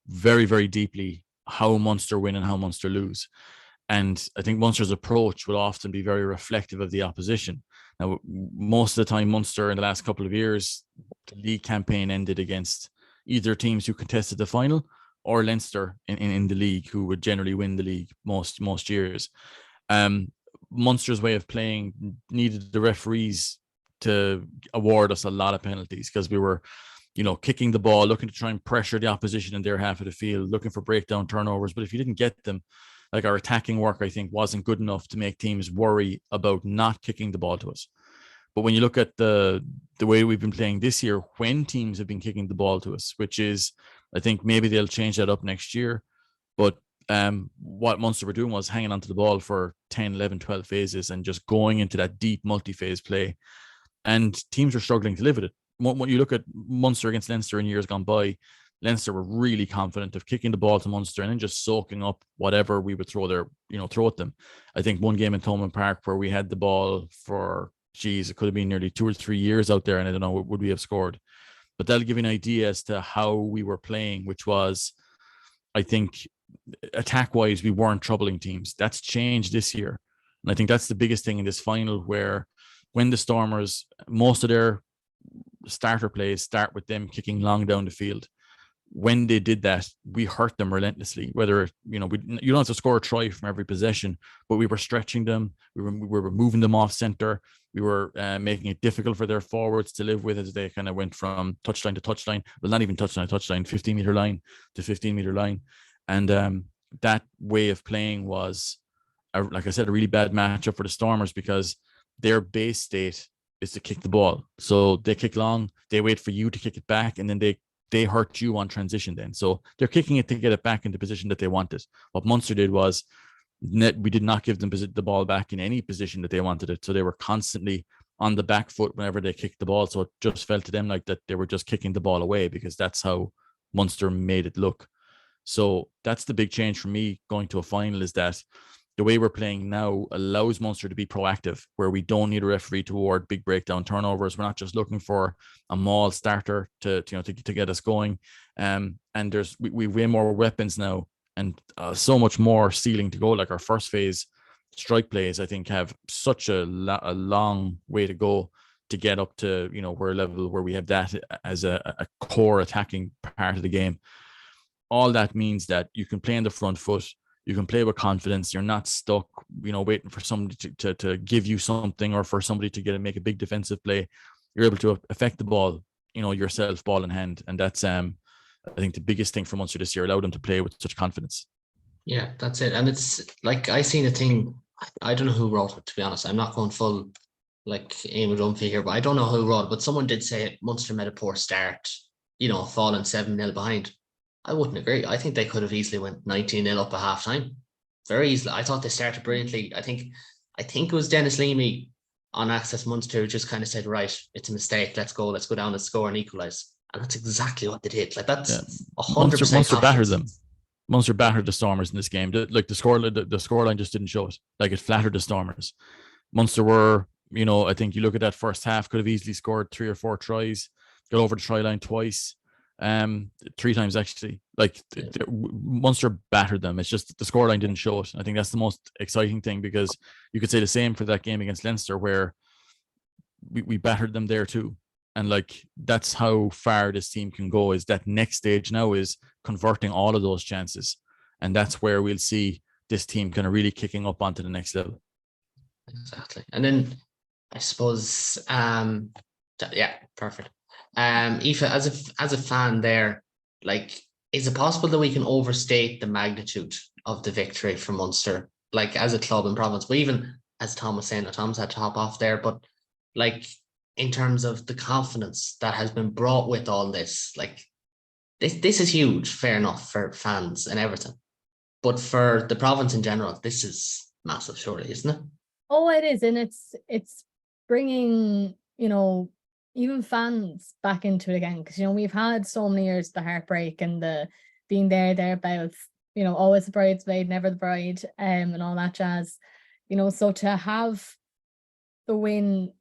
very, very deeply how Munster win and how Munster lose. And I think Munster's approach will often be very reflective of the opposition. Now, most of the time, Munster in the last couple of years, the league campaign ended against either teams who contested the final or Leinster in the league, who would generally win the league most years. Munster's way of playing needed the referees to award us a lot of penalties because we were, kicking the ball, looking to try and pressure the opposition in their half of the field, looking for breakdown turnovers. But if you didn't get them, like our attacking work, I think, wasn't good enough to make teams worry about not kicking the ball to us. But when you look at the way we've been playing this year, when teams have been kicking the ball to us, which is, I think maybe they'll change that up next year. But what Munster were doing was hanging onto the ball for 10, 11, 12 phases and just going into that deep multi-phase play. And teams are struggling to live with it. When you look at Munster against Leinster in years gone by, Leinster were really confident of kicking the ball to Munster and then just soaking up whatever we would throw at them. I think one game in Thomond Park where we had the ball for, it could have been nearly 2 or 3 years out there, and I don't know, would we have scored? But that'll give you an idea as to how we were playing, which was, I think, attack-wise, we weren't troubling teams. That's changed this year. And I think that's the biggest thing in this final, where when the Stormers, most of their starter plays start with them kicking long down the field. When they did that, we hurt them relentlessly. Whether, you don't have to score a try from every possession, but we were stretching them. We were moving them off center. We were making it difficult for their forwards to live with as they kind of went from touchline to touchline. Well, not even touchline, 15-meter line to 15-meter line. And that way of playing was, like I said, a really bad matchup for the Stormers because their base state is to kick the ball. So they kick long, they wait for you to kick it back, and then they hurt you on transition then. So they're kicking it to get it back into position that they wanted. What Munster did was we did not give them the ball back in any position that they wanted it. So they were constantly on the back foot whenever they kicked the ball. So it just felt to them like that they were just kicking the ball away because that's how Munster made it look. So that's the big change for me going to a final, is that the way we're playing now allows Munster to be proactive, where we don't need a referee to award big breakdown turnovers. We're not just looking for a maul starter to get us going. And we've way more weapons now and so much more ceiling to go. Like our first phase strike plays, I think, have such a long way to go to get up to, we're a level where we have that as a core attacking part of the game. All that means that you can play in the front foot. You can play with confidence. You're not stuck, waiting for somebody to give you something or for somebody to make a big defensive play. You're able to affect the ball, yourself, ball in hand. And that's, I think, the biggest thing for Munster this year, allowed them to play with such confidence. Yeah, that's it. And it's like, I seen a thing, I don't know who wrote it, to be honest. I'm not going full like Eamon Dunphy here, but I don't know who wrote it, but someone did say Munster made a poor start, falling 7-0 behind. I wouldn't agree. I think they could have easily went 19-0 up at half time. Very easily. I thought they started brilliantly. I think it was Dennis Leamy on Access Munster who just kind of said, right, it's a mistake. Let's go down and score and equalise. And that's exactly what they did. Like, that's 100%. Munster battered them. Munster battered the Stormers in this game. Like the scoreline just didn't show it. Like, it flattered the Stormers. Munster were, I think you look at that first half, could have easily scored 3 or 4 tries, got over the try line twice. 3 times actually. Like, Munster battered them. It's just the scoreline didn't show it. I think that's the most exciting thing, because you could say the same for that game against Leinster, where we battered them there too. And like, that's how far this team can go. Is that next stage now is converting all of those chances, and that's where we'll see this team kind of really kicking up onto the next level. Exactly. And then I suppose, yeah, perfect. Aoife, as a fan there, like, is it possible that we can overstate the magnitude of the victory for Munster, like as a club and province? But even as Tom was saying, Tom's had to hop off there, but like, in terms of the confidence that has been brought with all this, like, this is huge, fair enough, for fans and everything. But for the province in general, this is massive, surely, isn't it? Oh, it is. And it's bringing, even fans back into it again, because we've had so many years the heartbreak and the being thereabouts, always the bridesmaid, never the bride, and all that jazz, so to have the win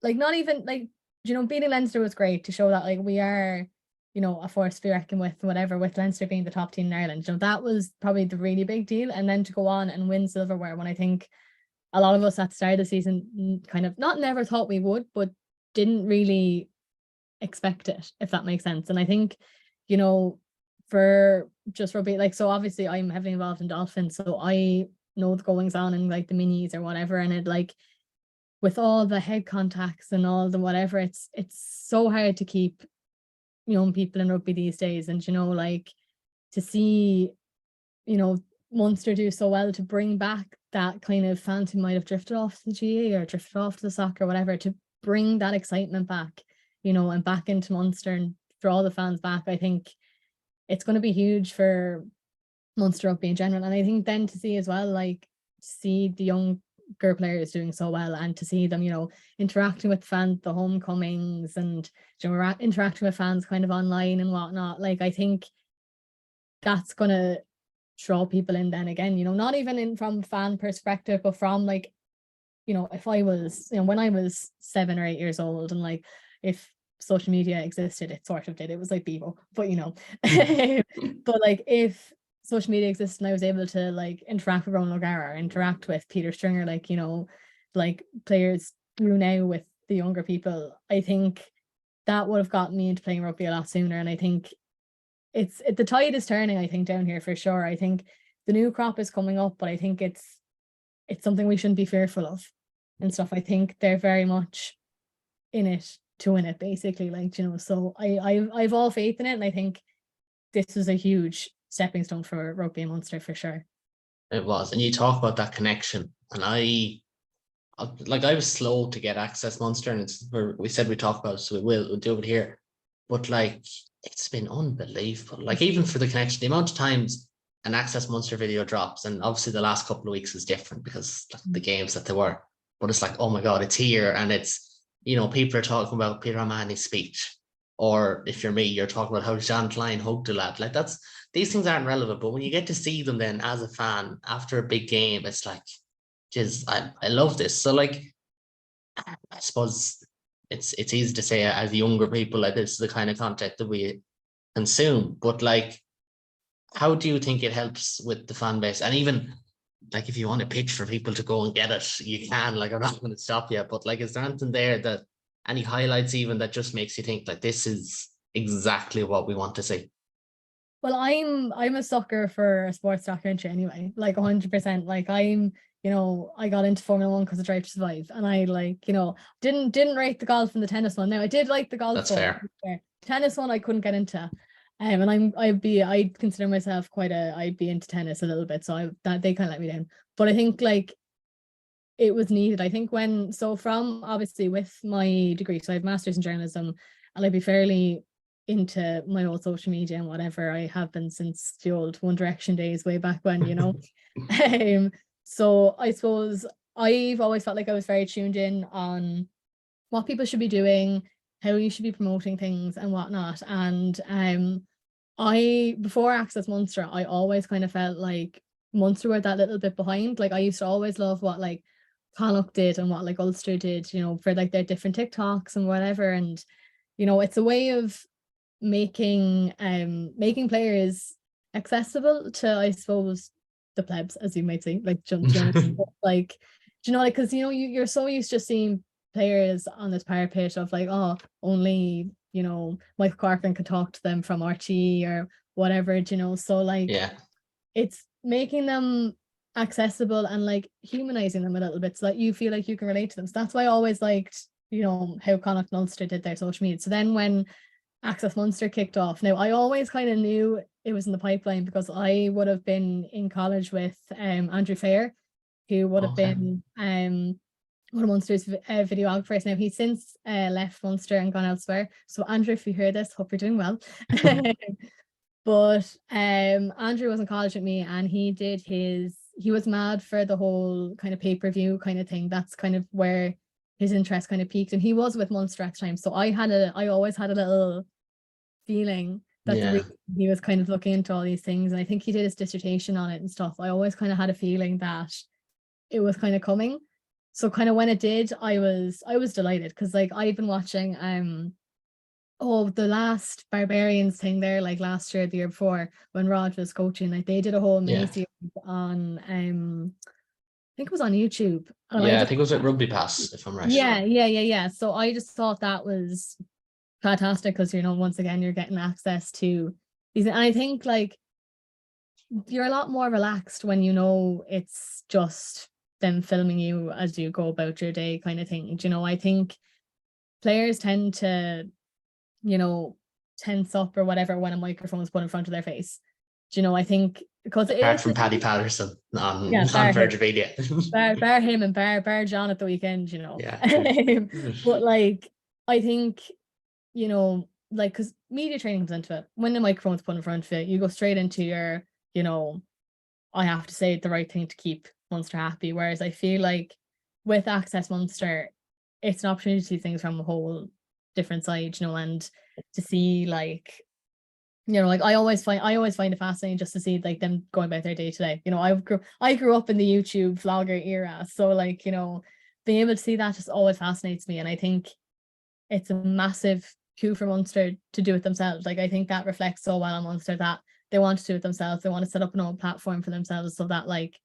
like not even like, you know, beating Leinster was great to show that like we are, you know, a force to be reckoned with, whatever, with Leinster being the top team in Ireland. You know, that was probably the really big deal. And then to go on and win silverware, when I think a lot of us at the start of the season kind of not never thought we would, but didn't really expect it, if that makes sense. And I think, you know, for just rugby, like, so obviously I'm heavily involved in Dolphins, so I know the goings on and like the minis or whatever, and it like with all the head contacts and all the whatever, it's so hard to keep young people in rugby these days. And you know, like to see, you know, Munster do so well to bring back that kind of fans who might have drifted off the GA or drifted off to the soccer or whatever, to bring that excitement back, you know, and back into Munster and draw the fans back. I think it's going to be huge for Munster rugby in general. And I think then to see as well, like to see the younger players doing so well and to see them, you know, interacting with fans, the homecomings, and you know, interacting with fans kind of online and whatnot. Like I think that's going to draw people in then again, you know, not even in from fan perspective, but from like, you know, if I was, you know, when I was 7 or 8 years old, and like if social media existed, it sort of did, it was like Bevo, but you know, but like if social media existed and I was able to like interact with Ronan O'Gara, interact with Peter Stringer, like, you know, like players do now with the younger people, I think that would have gotten me into playing rugby a lot sooner. And I think the tide is turning, I think, down here for sure. I think the new crop is coming up, but I think it's something we shouldn't be fearful of and stuff. I think they're very much in it to win it, basically, like, you know, so I've all faith in it, and I think this was a huge stepping stone for rugby in Munster for sure. It was. And you talk about that connection, and I was slow to get Access Munster, and we said we talk about it, so we'll do it here, but like it's been unbelievable. Like even for the connection, the amount of times an Access Munster video drops, and obviously the last couple of weeks is different because the games that they were, but it's like, oh my God, it's here. And it's, you know, people are talking about Peter O'Mahony's speech, or if you're me, you're talking about how Jean Klein hugged a lad. Like these things aren't relevant, but when you get to see them then as a fan after a big game, it's like, geez, I love this. So like, I suppose it's easy to say as younger people, like this is the kind of content that we consume, but like, how do you think it helps with the fan base? And even like if you want to pitch for people to go and get it, you can. Like I'm not going to stop you, but like is there anything there that any highlights even that just makes you think like this is exactly what we want to see? Well, I'm a sucker for a sports documentary anyway, like 100%. Like you know, I got into Formula One because of Drive to Survive, and I like, you know, didn't rate the golf and the tennis one. Now I did like the golf. That's fair. Tennis one I couldn't get into, and I'd consider myself I'd be into tennis a little bit, so that they kind of let me down. But I think like it was needed. I think from obviously with my degree, so I have master's in journalism, and I'd be fairly into my old social media and whatever. I have been since the old One Direction days way back when, you know. So I suppose I've always felt like I was very tuned in on what people should be doing, how you should be promoting things and whatnot. And before Access Munster, I always kind of felt like Munster were that little bit behind. Like I used to always love what like Connacht did and what like Ulster did, you know, for like their different TikToks and whatever. And you know, it's a way of making players accessible to, I suppose, the plebs, as you might say, like like, you know, like, because you know, you're so used to seeing players on this parapet of like, oh, only, you know, Michael Corcoran can talk to them from RT or whatever, you know. So like, yeah, it's making them accessible and like humanizing them a little bit so that you feel like you can relate to them. So that's why I always liked, you know, how Connacht and Ulster did their social media. So then when Access Munster kicked off, now I always kind of knew it was in the pipeline because I would have been in college with Andrew Fair, who would have been one of Munster's videographers. Now he's since left Munster and gone elsewhere. So Andrew, if you hear this, hope you're doing well. But Andrew was in college with me, and he was mad for the whole kind of pay-per-view kind of thing. That's kind of where his interest kind of peaked, and he was with Munster at the time. So I always had a little feeling that he was kind of looking into all these things, and I think he did his dissertation on it and stuff. I always kind of had a feeling that it was kind of coming. So kind of when it did, I was delighted, because like I've been watching the last Barbarians thing there, like last year, the year before, when Rod was coaching, like they did a whole mini series on I think it was on YouTube. And I think it was at Rugby Pass, if I'm right. Yeah. So I just thought that was fantastic, because once again you're getting access to these, and I think like you're a lot more relaxed when it's just them filming you as you go about your day, kind of thing. I think players tend to tense up or whatever when a microphone is put in front of their face. I think because apart from Paddy Patterson on Virgin Media, bar him and bar John at the weekend, Yeah. But like I think like, because media training comes into it. When the microphone's put in front of it, you go straight into your I have to say the right thing to keep Munster happy. Whereas I feel like with Access Munster, it's an opportunity to see things from a whole different side, and to see like like I always find it fascinating just to see like them going about their day to day. I grew up in the YouTube vlogger era, so like being able to see that just always fascinates me, and I think it's a massive coup for Munster to do it themselves. Like I think that reflects so well on Munster that they want to do it themselves. They want to set up an own platform for themselves, so that like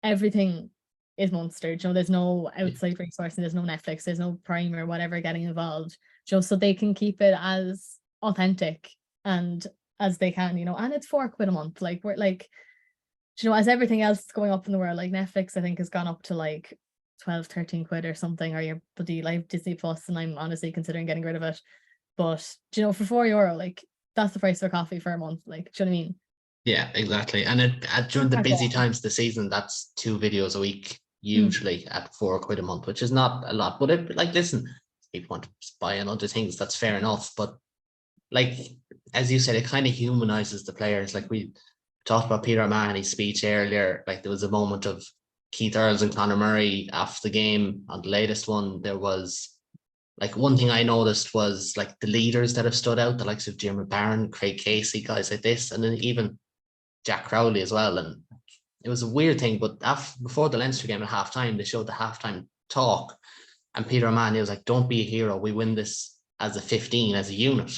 everything is Munster. There's no outside resource, and there's no Netflix, there's no Prime or whatever getting involved. So they can keep it as authentic and as they can, and it's £4 a month. Like we're like, as everything else is going up in the world, like Netflix I think has gone up to like 12-13 quid or something, or your bloody live Disney Plus, and I'm honestly considering getting rid of it. But for €4, like that's the price of a coffee for a month. Like, do you know what I mean? Yeah, exactly. And during the busy times of the season, that's 2 videos a week, usually at £4 a month, which is not a lot. But listen, people want to buy on other things, that's fair enough. But like, as you said, it kind of humanizes the players. Like we talked about Peter O'Mahony's speech earlier, like there was a moment of Keith Earls and Conor Murray after the game. On the latest one, there was like, one thing I noticed was like the leaders that have stood out, the likes of Jim Barron, Craig Casey, guys like this, and then even Jack Crowley as well. And it was a weird thing, but before the Leinster game at halftime, they showed the halftime talk, and Peter O'Mahony was like, "Don't be a hero. We win this as a 15, as a unit."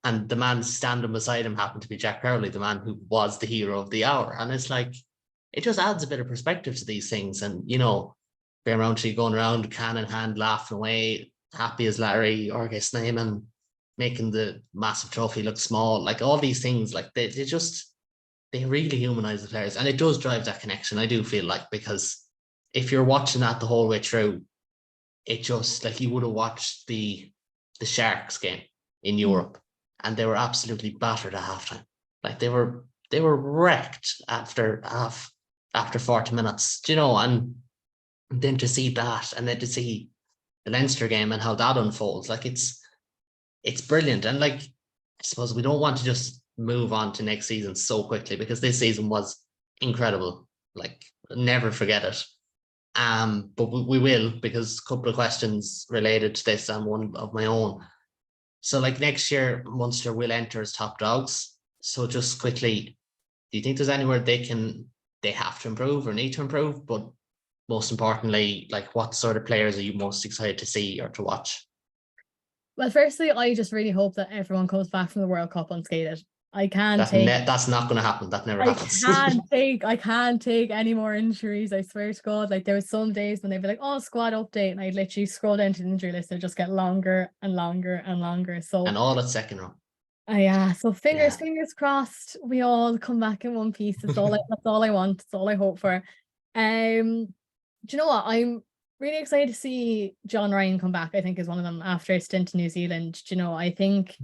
And the man standing beside him happened to be Jack Crowley, the man who was the hero of the hour. And it's like, it just adds a bit of perspective to these things. And Ben Rowntree going around can in hand, laughing away, happy as Larry, Jorge Snyman making the massive trophy look small. Like all these things, like they really humanize the players, and it does drive that connection. I do feel like, because if you're watching that the whole way through, it just like you would have watched the Sharks game in Europe, and they were absolutely battered at halftime. Like they were wrecked after 40 minutes, and then to see that, and then to see the Leinster game and how that unfolds, like it's brilliant. And like, I suppose we don't want to just move on to next season so quickly, because this season was incredible. Like, never forget it. But we will, because a couple of questions related to this and one of my own. So like next year, Munster will enter as top dogs. So just quickly, do you think there's anywhere they have to improve or need to improve? But most importantly, like, what sort of players are you most excited to see or to watch? Well, firstly, I just really hope that everyone comes back from the World Cup unscathed. That's not going to happen. That never happens. I can't take any more injuries. I swear to God. Like there was some days when they'd be like, "Oh, squad update," and I'd literally scroll down to the injury list and just get longer and longer and longer. So, and all at second row. Yeah. So fingers crossed, we all come back in one piece. That's all I want. That's all I hope for. Do you know what? I'm really excited to see John Ryan come back. I think is one of them after a stint in New Zealand. Do you know, I think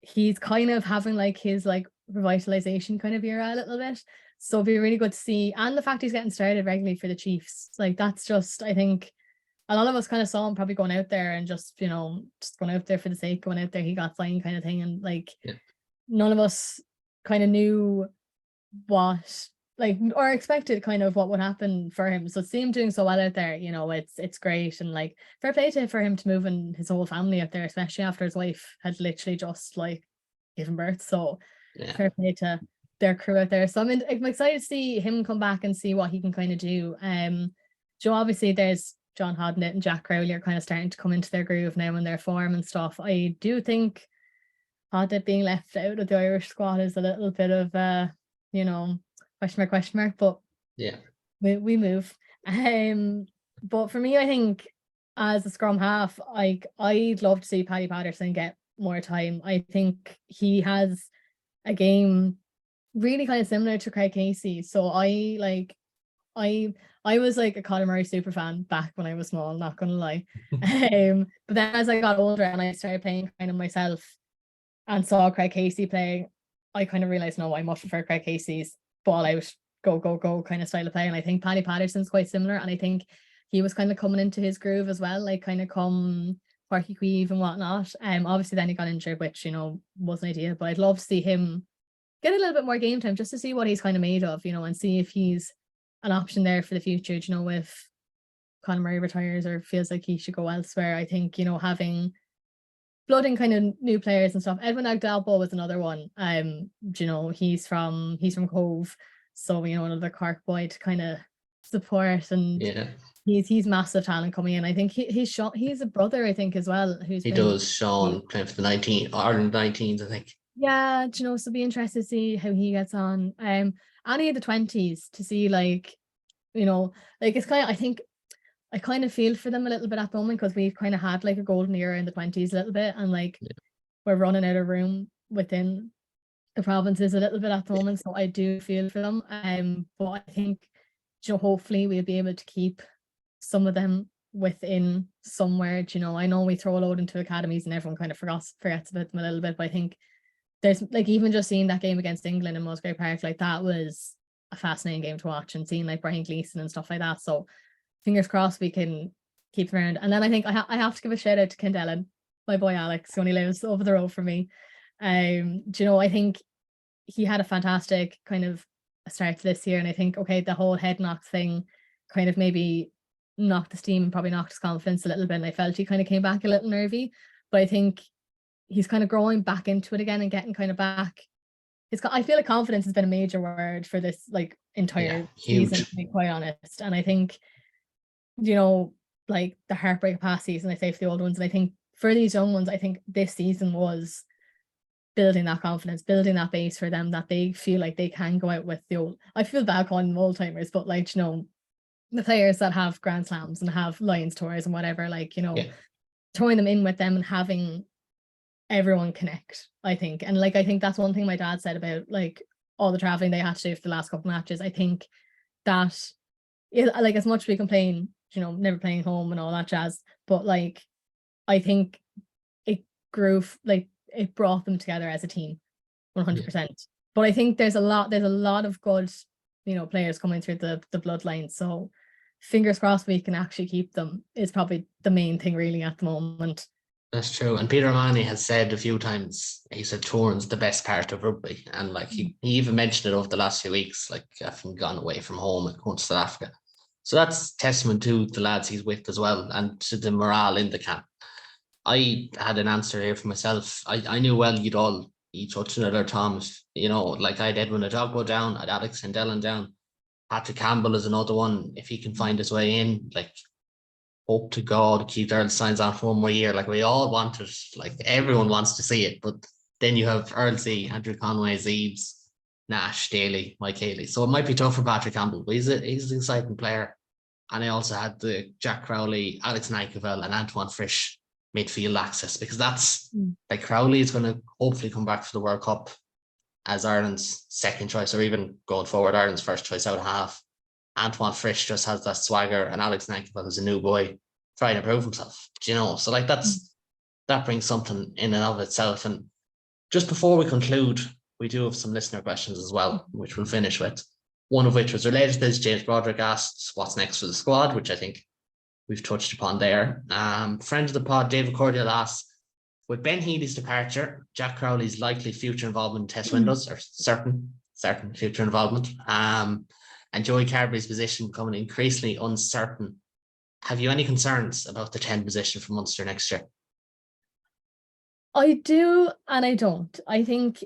he's kind of having like his like revitalization kind of era a little bit. So it'll be really good to see. And the fact he's getting started regularly for the Chiefs, like that's just, I think a lot of us kind of saw him probably going out there and just going out there for the sake of going out there. He got signed kind of thing. And like none of us kind of knew what or expected kind of what would happen for him. So to see him doing so well out there, it's great. And like fair play for him to move and his whole family out there, especially after his wife had literally just like given birth. So fair play to their crew out there. So I'm excited to see him come back and see what he can kind of do. Joe, obviously there's John Hodnett and Jack Crowley are kind of starting to come into their groove now in their form and stuff. I do think Hodnett being left out of the Irish squad is a little bit of question mark, but yeah, we move. But for me, I think as a scrum half, I'd love to see Paddy Patterson get more time. I think he has a game really kind of similar to Craig Casey. So I was like a Conor Murray super fan back when I was small, not gonna lie. But then as I got older and I started playing kind of myself and saw Craig Casey playing, I kind of realized, no, I much prefer Craig Casey's ball out, go kind of style of play. And I think Paddy Patterson's quite similar. And I think he was kind of coming into his groove as well, like kind of come Parky Queeve and whatnot. Obviously then he got injured, which, wasn't ideal, but I'd love to see him get a little bit more game time just to see what he's kind of made of, and see if he's an option there for the future, if Conor Murray retires or feels like he should go elsewhere. I think, having blooding kind of new players and stuff. Edwin Agdalbo was another one. He's from Cove. So, another Cork boy to kind of support, and yeah. He's massive talent coming in. I think he's a brother, I think, as well. He does, Sean, playing for the Ireland 19s, I think. Yeah, so it'll be interesting to see how he gets on. Any of the 20s to see, it's kind of, I think I kind of feel for them a little bit at the moment, because we've kind of had like a golden era in the 20s a little bit, and we're running out of room within the provinces a little bit at the moment. So I do feel for them. But I think, hopefully we'll be able to keep some of them within somewhere. I know we throw a load into academies and everyone kind of forgets about them a little bit, but I think there's even just seeing that game against England in Musgrave Park, that was a fascinating game to watch, and seeing Brian Gleeson and stuff like that. So fingers crossed we can keep them around. And then I think I have to give a shout out to Kendellen, my boy Alex, who only lives over the road from me. I think he had a fantastic kind of start to this year, and I think the whole head knock thing kind of maybe knocked the steam and probably knocked his confidence a little bit, and I felt he kind of came back a little nervy, but I think he's kind of growing back into it again and getting kind of back. I feel like confidence has been a major word for this entire season, to be quite honest. And I think, the heartbreak past season, I say for the old ones, and I think for these young ones, I think this season was building that confidence, building that base for them, that they feel like they can go out with the old, I feel bad calling them old timers, but the players that have Grand Slams and have Lions tours and whatever, throwing them in with them and having everyone connect, I think. And I think that's one thing my dad said about all the traveling they had to do for the last couple of matches. I think that as much as we complain, never playing home and all that jazz, but I think it grew, it brought them together as a team 100%. Yeah. But I think there's a lot of good players coming through the bloodline, so fingers crossed we can actually keep them is probably the main thing really at the moment. That's true. And Peter O'Mahony has said a few times, he said touring's the best part of rugby. And he even mentioned it over the last few weeks, having gone away from home and going to South Africa. So that's testament to the lads he's with as well, and to the morale in the camp. I had an answer here for myself. I knew well you touched on it, or Tom, I had Edwin Adogbo down, I had Alex Kendellen down. Patrick Campbell is another one. If he can find his way in, hope to God Keith Earl signs on for one more year. We all want it. Everyone wants to see it. But then you have Earlsey, Andrew Conway, Zeebs, Nash, Daly, Mike Haley. So it might be tough for Patrick Campbell, but he's an exciting player. And I also had the Jack Crowley, Alex Nykevel, and Antoine Frisch midfield access, because that's Crowley is going to hopefully come back for the World Cup as Ireland's second choice, or even going forward Ireland's first choice out of half. Antoine Frisch just has that swagger, and Alex Nykevel is a new boy trying to prove himself. So that brings something in and of itself. And just before we conclude, we do have some listener questions as well, which we'll finish with. One of which was related to this. James Broderick asked what's next for the squad, which I think we've touched upon there. Friend of the pod, David Cordial asks, with Ben Healy's departure, Jack Crowley's likely future involvement in test windows, or certain future involvement, and Joey Carberry's position becoming increasingly uncertain, have you any concerns about the 10 position for Munster next year? I do and I don't. I think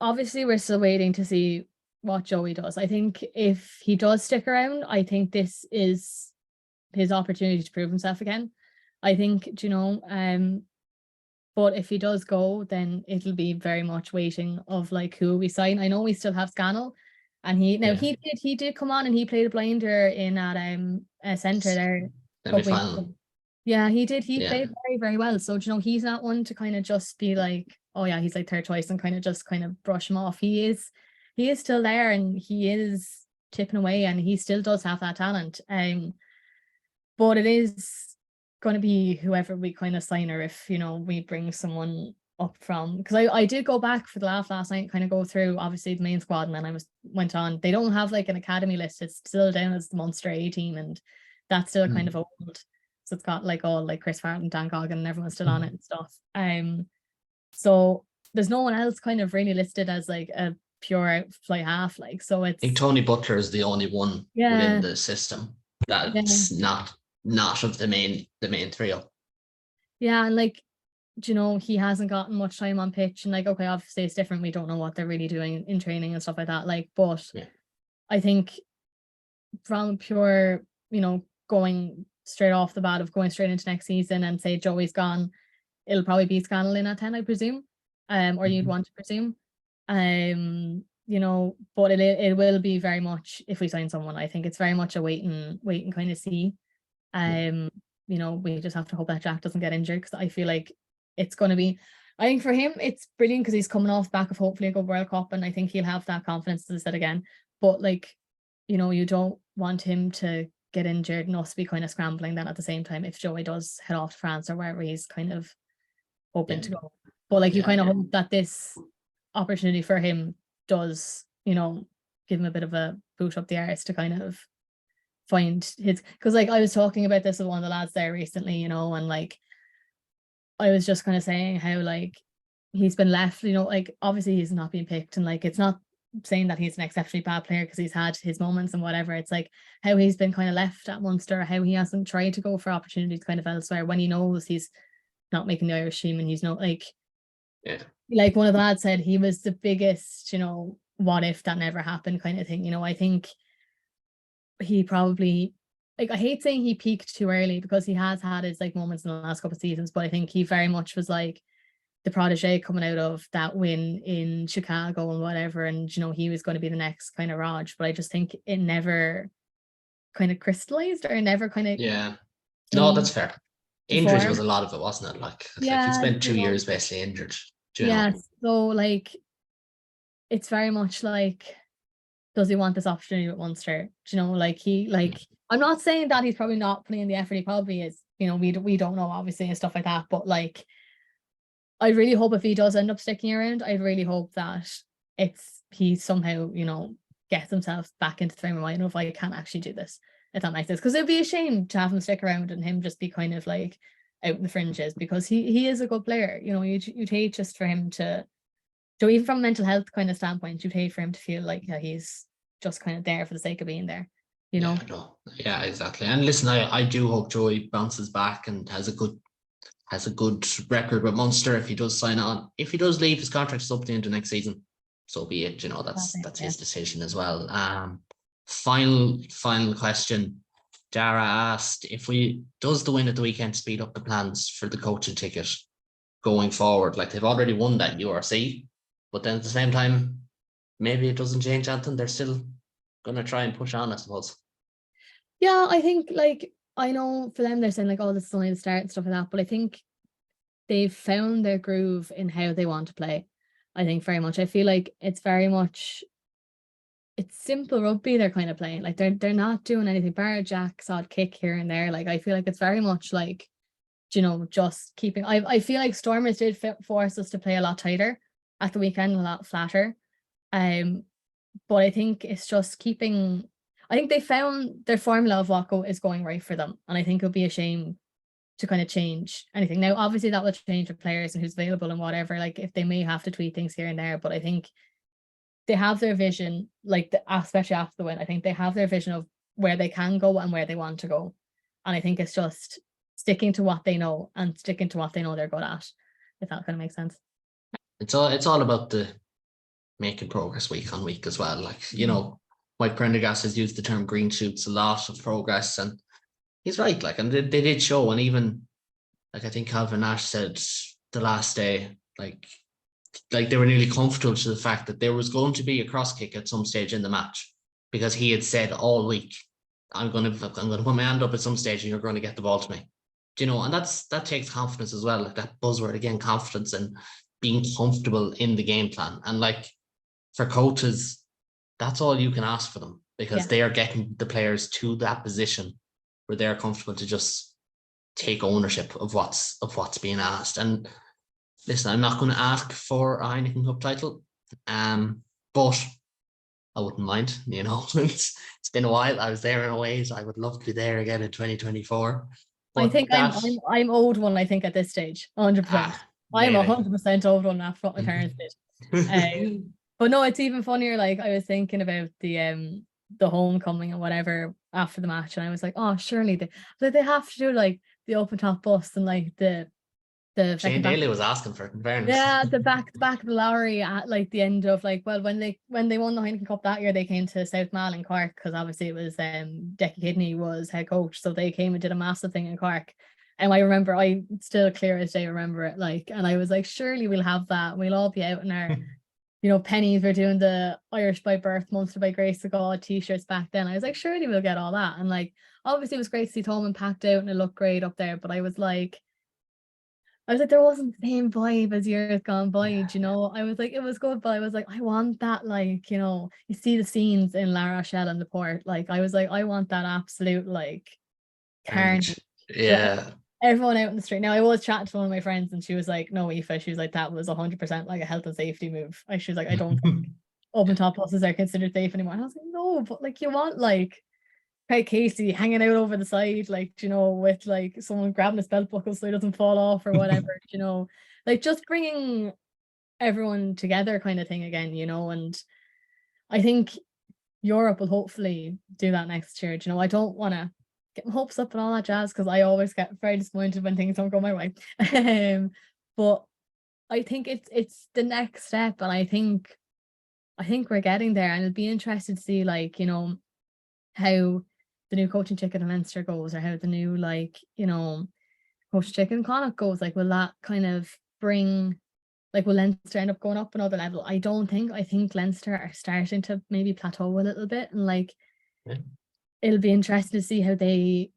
obviously we're still waiting to see what Joey does. I think if he does stick around, I think this is his opportunity to prove himself again. I think, but if he does go, then it'll be very much waiting of like who we sign. I know we still have Scannell, and he did come on and he played a blinder in at a centre there. Semi-final. Yeah, he did. He played very, very well. So, he's not one to kind of just be like, oh yeah, he's like third choice and kind of brush him off. He is still there and he is tipping away and he still does have that talent. But it is going to be whoever we kind of sign, or if, we bring someone up from, because I did go back for the last night, kind of go through obviously the main squad, and then went on. They don't have like an academy list. It's still down as the Munster A team, and that's still kind of old. So it's got like all like Chris Farrell and Dan Goggin and everyone's still on it and stuff. So there's no one else kind of really listed as like a pure out fly half, like, so it's, I think Tony Butler is the only one within the system that's not of the main trio. Yeah, and like, he hasn't gotten much time on pitch, and like, okay, obviously it's different. We don't know what they're really doing in training and stuff like that. Like, but I think from pure, going straight off the bat of going straight into next season and say Joey's gone, it'll probably be Scannell in at 10, I presume, or you'd want to presume, but it will be very much, if we sign someone, I think it's very much a wait and kind of see. We just have to hope that Jack doesn't get injured, because I feel like it's going to be, I think for him it's brilliant because he's coming off the back of hopefully a good World Cup, and I think he'll have that confidence, as I said again. But like, you don't want him to get injured and us be kind of scrambling then at the same time if Joey does head off to France or wherever he's kind of hoping to go. But like, you kind of hope that this opportunity for him does, give him a bit of a boot up the arse to kind of find his, because like I was talking about this with one of the lads there recently, and like I was just kind of saying how like he's been left, like obviously he's not being picked, and like it's not saying that he's an exceptionally bad player because he's had his moments and whatever. It's like how he's been kind of left at Munster, how he hasn't tried to go for opportunities kind of elsewhere when he knows he's not making the Irish team, and he's not like, like one of the lads said, he was the biggest, what if that never happened kind of thing. I think he probably, like, I hate saying he peaked too early because he has had his like moments in the last couple of seasons, but I think he very much was like the protege coming out of that win in Chicago and whatever, and he was going to be the next kind of Raj, but I just think it never kind of crystallized, or never kind of no, that's fair. Injuries was a lot of it, wasn't it? Like he spent 2 years basically injured. So like it's very much like, does he want this opportunity with Munster? Like I'm not saying that he's probably not putting in the effort. He probably is. We don't know obviously and stuff like that. But like, I really hope if he does end up sticking around, I really hope that he somehow gets himself back into the frame of mind of, I can't actually do this, if that makes sense. Because it'd be a shame to have him stick around and him just be kind of like out in the fringes, because he is a good player. You'd hate just for him to. So even from a mental health kind of standpoint, you'd hate for him to feel like he's just kind of there for the sake of being there, Yeah, exactly. And listen, I do hope Joey bounces back and has a good record with Munster if he does sign on. If he does leave, his contract is up at the end of next season, so be it. That's his decision as well. Final question. Dara asked, does the win at the weekend speed up the plans for the coaching ticket going forward? Like, they've already won that URC, but then at the same time, maybe it doesn't change anything. They're still going to try and push on, I suppose. Yeah, I think, like, I know for them, they're saying, like, oh, this is only the start and stuff like that, but I think they've found their groove in how they want to play. I think very much. I feel like it's very much, it's simple rugby they're kind of playing. Like, they're not doing anything, bar Jack's odd kick here and there. Like, I feel like it's very much like, just keeping, I feel like Stormers did force us to play a lot tighter at the weekend, a lot flatter. But I think it's just keeping, I think they found their formula of what is going right for them. And I think it would be a shame to kind of change anything. Now, obviously that will change with players and who's available and whatever, like if they may have to tweak things here and there, but I think they have their vision, like especially after the win, I think they have their vision of where they can go and where they want to go. And I think it's just sticking to what they know and sticking to what they know they're good at, if that kind of makes sense. It's all about the making progress week on week as well. Like, Mike Prendergast has used the term green shoots a lot of progress, and he's right. Like, and they did show, and even like I think Calvin Nash said the last day, like they were nearly comfortable to the fact that there was going to be a cross kick at some stage in the match, because he had said all week, I'm going to put my hand up at some stage and you're going to get the ball to me. Do you know? And that takes confidence as well. Like that buzzword again, confidence and being comfortable in the game plan. And like for coaches, that's all you can ask for them, because they are getting the players to that position where they're comfortable to just take ownership of what's being asked. And listen, I'm not going to ask for a Heineken Cup title, but I wouldn't mind. You know, it's been a while. I was there in a ways. I would love to be there again in 2024. But I think I'm old one. I think at this stage, 100%. I'm 100% old one after what my parents did. But no, it's even funnier. Like I was thinking about the homecoming and whatever after the match, and I was like, oh, surely they have to do like the open top bus and like the Shane Daly was asking for it, in fairness. Yeah, the back of the Lowry at like the end of like, well, when they won the Heineken Cup that year, they came to South Mall in Cork, because obviously it was Decky Kidney was head coach, so they came and did a massive thing in Cork. And I remember, I still clear as day remember it, like, and I was like, surely we'll have that. We'll all be out in our pennies. We're doing the Irish by birth, Munster by grace of God t-shirts back then. I was like, surely we'll get all that. And like, obviously it was great to see Thomond packed out and it looked great up there, but I was like, there wasn't the same vibe as years gone by, I was like, it was good, but I was like, I want that, like, you see the scenes in La Rochelle and the Port, like, I was like, I want that absolute, like, carnage. Yeah. Everyone out in the street. Now, I was chatting to one of my friends and she was like, no, Aoife, she was like, that was 100% like a health and safety move. She was like, I don't think open top buses are considered safe anymore. And I was like, no, but like, you want, like, Craig Casey hanging out over the side, like, with like someone grabbing his belt buckle so he doesn't fall off or whatever, like just bringing everyone together kind of thing again, and I think Europe will hopefully do that next year. I don't want to get my hopes up and all that jazz, because I always get very disappointed when things don't go my way. But I think it's the next step, and I think we're getting there, and it'll be interesting to see, like, how the new coaching ticket in Leinster goes, or how the new, like, coach ticket in Connacht goes. Like, will that kind of bring, like, will Leinster end up going up another level? I think Leinster are starting to maybe plateau a little bit, and like it'll be interesting to see how they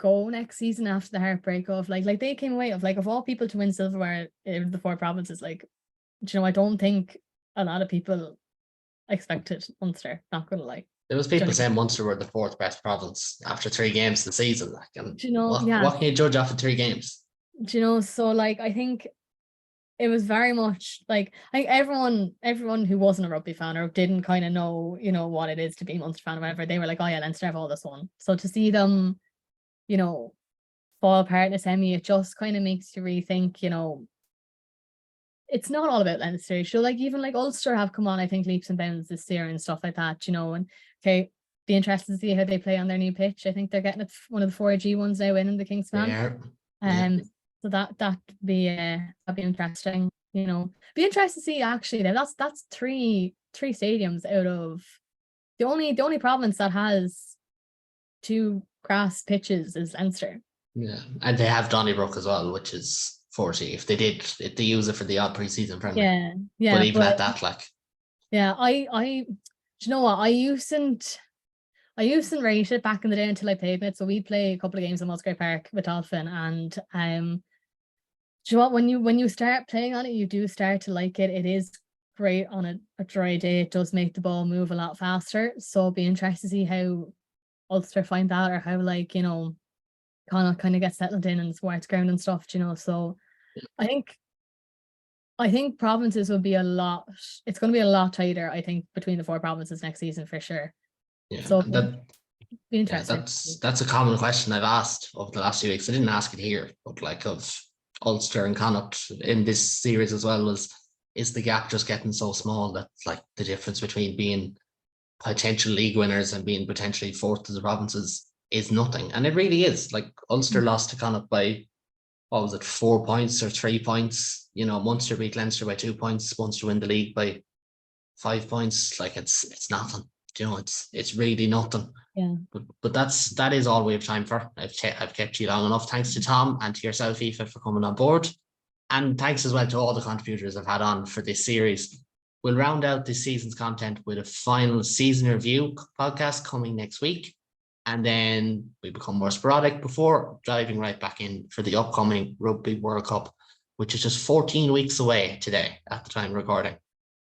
go next season after the heartbreak of like they came away of, like, of all people to win silverware in the 4 provinces. Like, I don't think a lot of people expected Munster, not gonna lie. There was people saying Munster were the 4th best province after 3 games the season. Like, and what can you judge after 3 games? So like, I think it was very much like, I think everyone who wasn't a rugby fan or didn't kind of know, what it is to be a Munster fan or whatever, they were like, oh yeah, Leinster have all this one. So to see them, fall apart in a semi, it just kind of makes you rethink, it's not all about Leinster. So like, even like Ulster have come on, I think, leaps and bounds this year and stuff like that, and okay, be interested to see how they play on their new pitch. I think they're getting one of the 4G ones now in the Kingspan. So that'd be interesting. Be interested to see, actually. Now that's three stadiums out of the only province that has 2 grass pitches is Leinster. Yeah, and they have Donnybrook as well, which is 40. If they use it for the odd pre-season friendly. Yeah. But even at that, like. Yeah, I do you know what? I used to rate it back in the day until I played it. So we play a couple of games in Musgrave Park with Dolphin, and do you know what? When you start playing on it, you do start to like it. It is great on a dry day. It does make the ball move a lot faster. So it'll be interesting to see how Ulster find that, or how, like, Connacht kind of get settled in and sports ground and stuff. So I think provinces will be it's going to be a lot tighter, I think, between the 4 provinces next season for sure. Yeah, so be interesting. That's a common question I've asked over the last few weeks. I didn't ask it here, but like of Ulster and Connacht in this series as well, is the gap just getting so small that, like, the difference between being potential league winners and being potentially 4th to the provinces is nothing. And it really is. Like, Ulster lost to Connacht by, what was it, 4 points or 3 points? Munster beat Leinster by 2 points. Munster win the league by 5 points. Like, it's nothing. It's really nothing. Yeah. But that is all we have time for. I've kept you long enough. Thanks to Tom and to yourself, Aoife, for coming on board. And thanks as well to all the contributors I've had on for this series. We'll round out this season's content with a final season review podcast coming next week. And then we become more sporadic before diving right back in for the upcoming Rugby World Cup, which is just 14 weeks away today at the time of recording.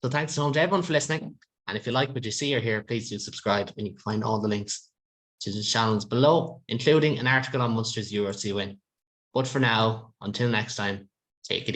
So thanks to everyone for listening. And if you like what you see or hear, please do subscribe, and you can find all the links to the channels below, including an article on Munster's URC win. But for now, until next time, take it easy.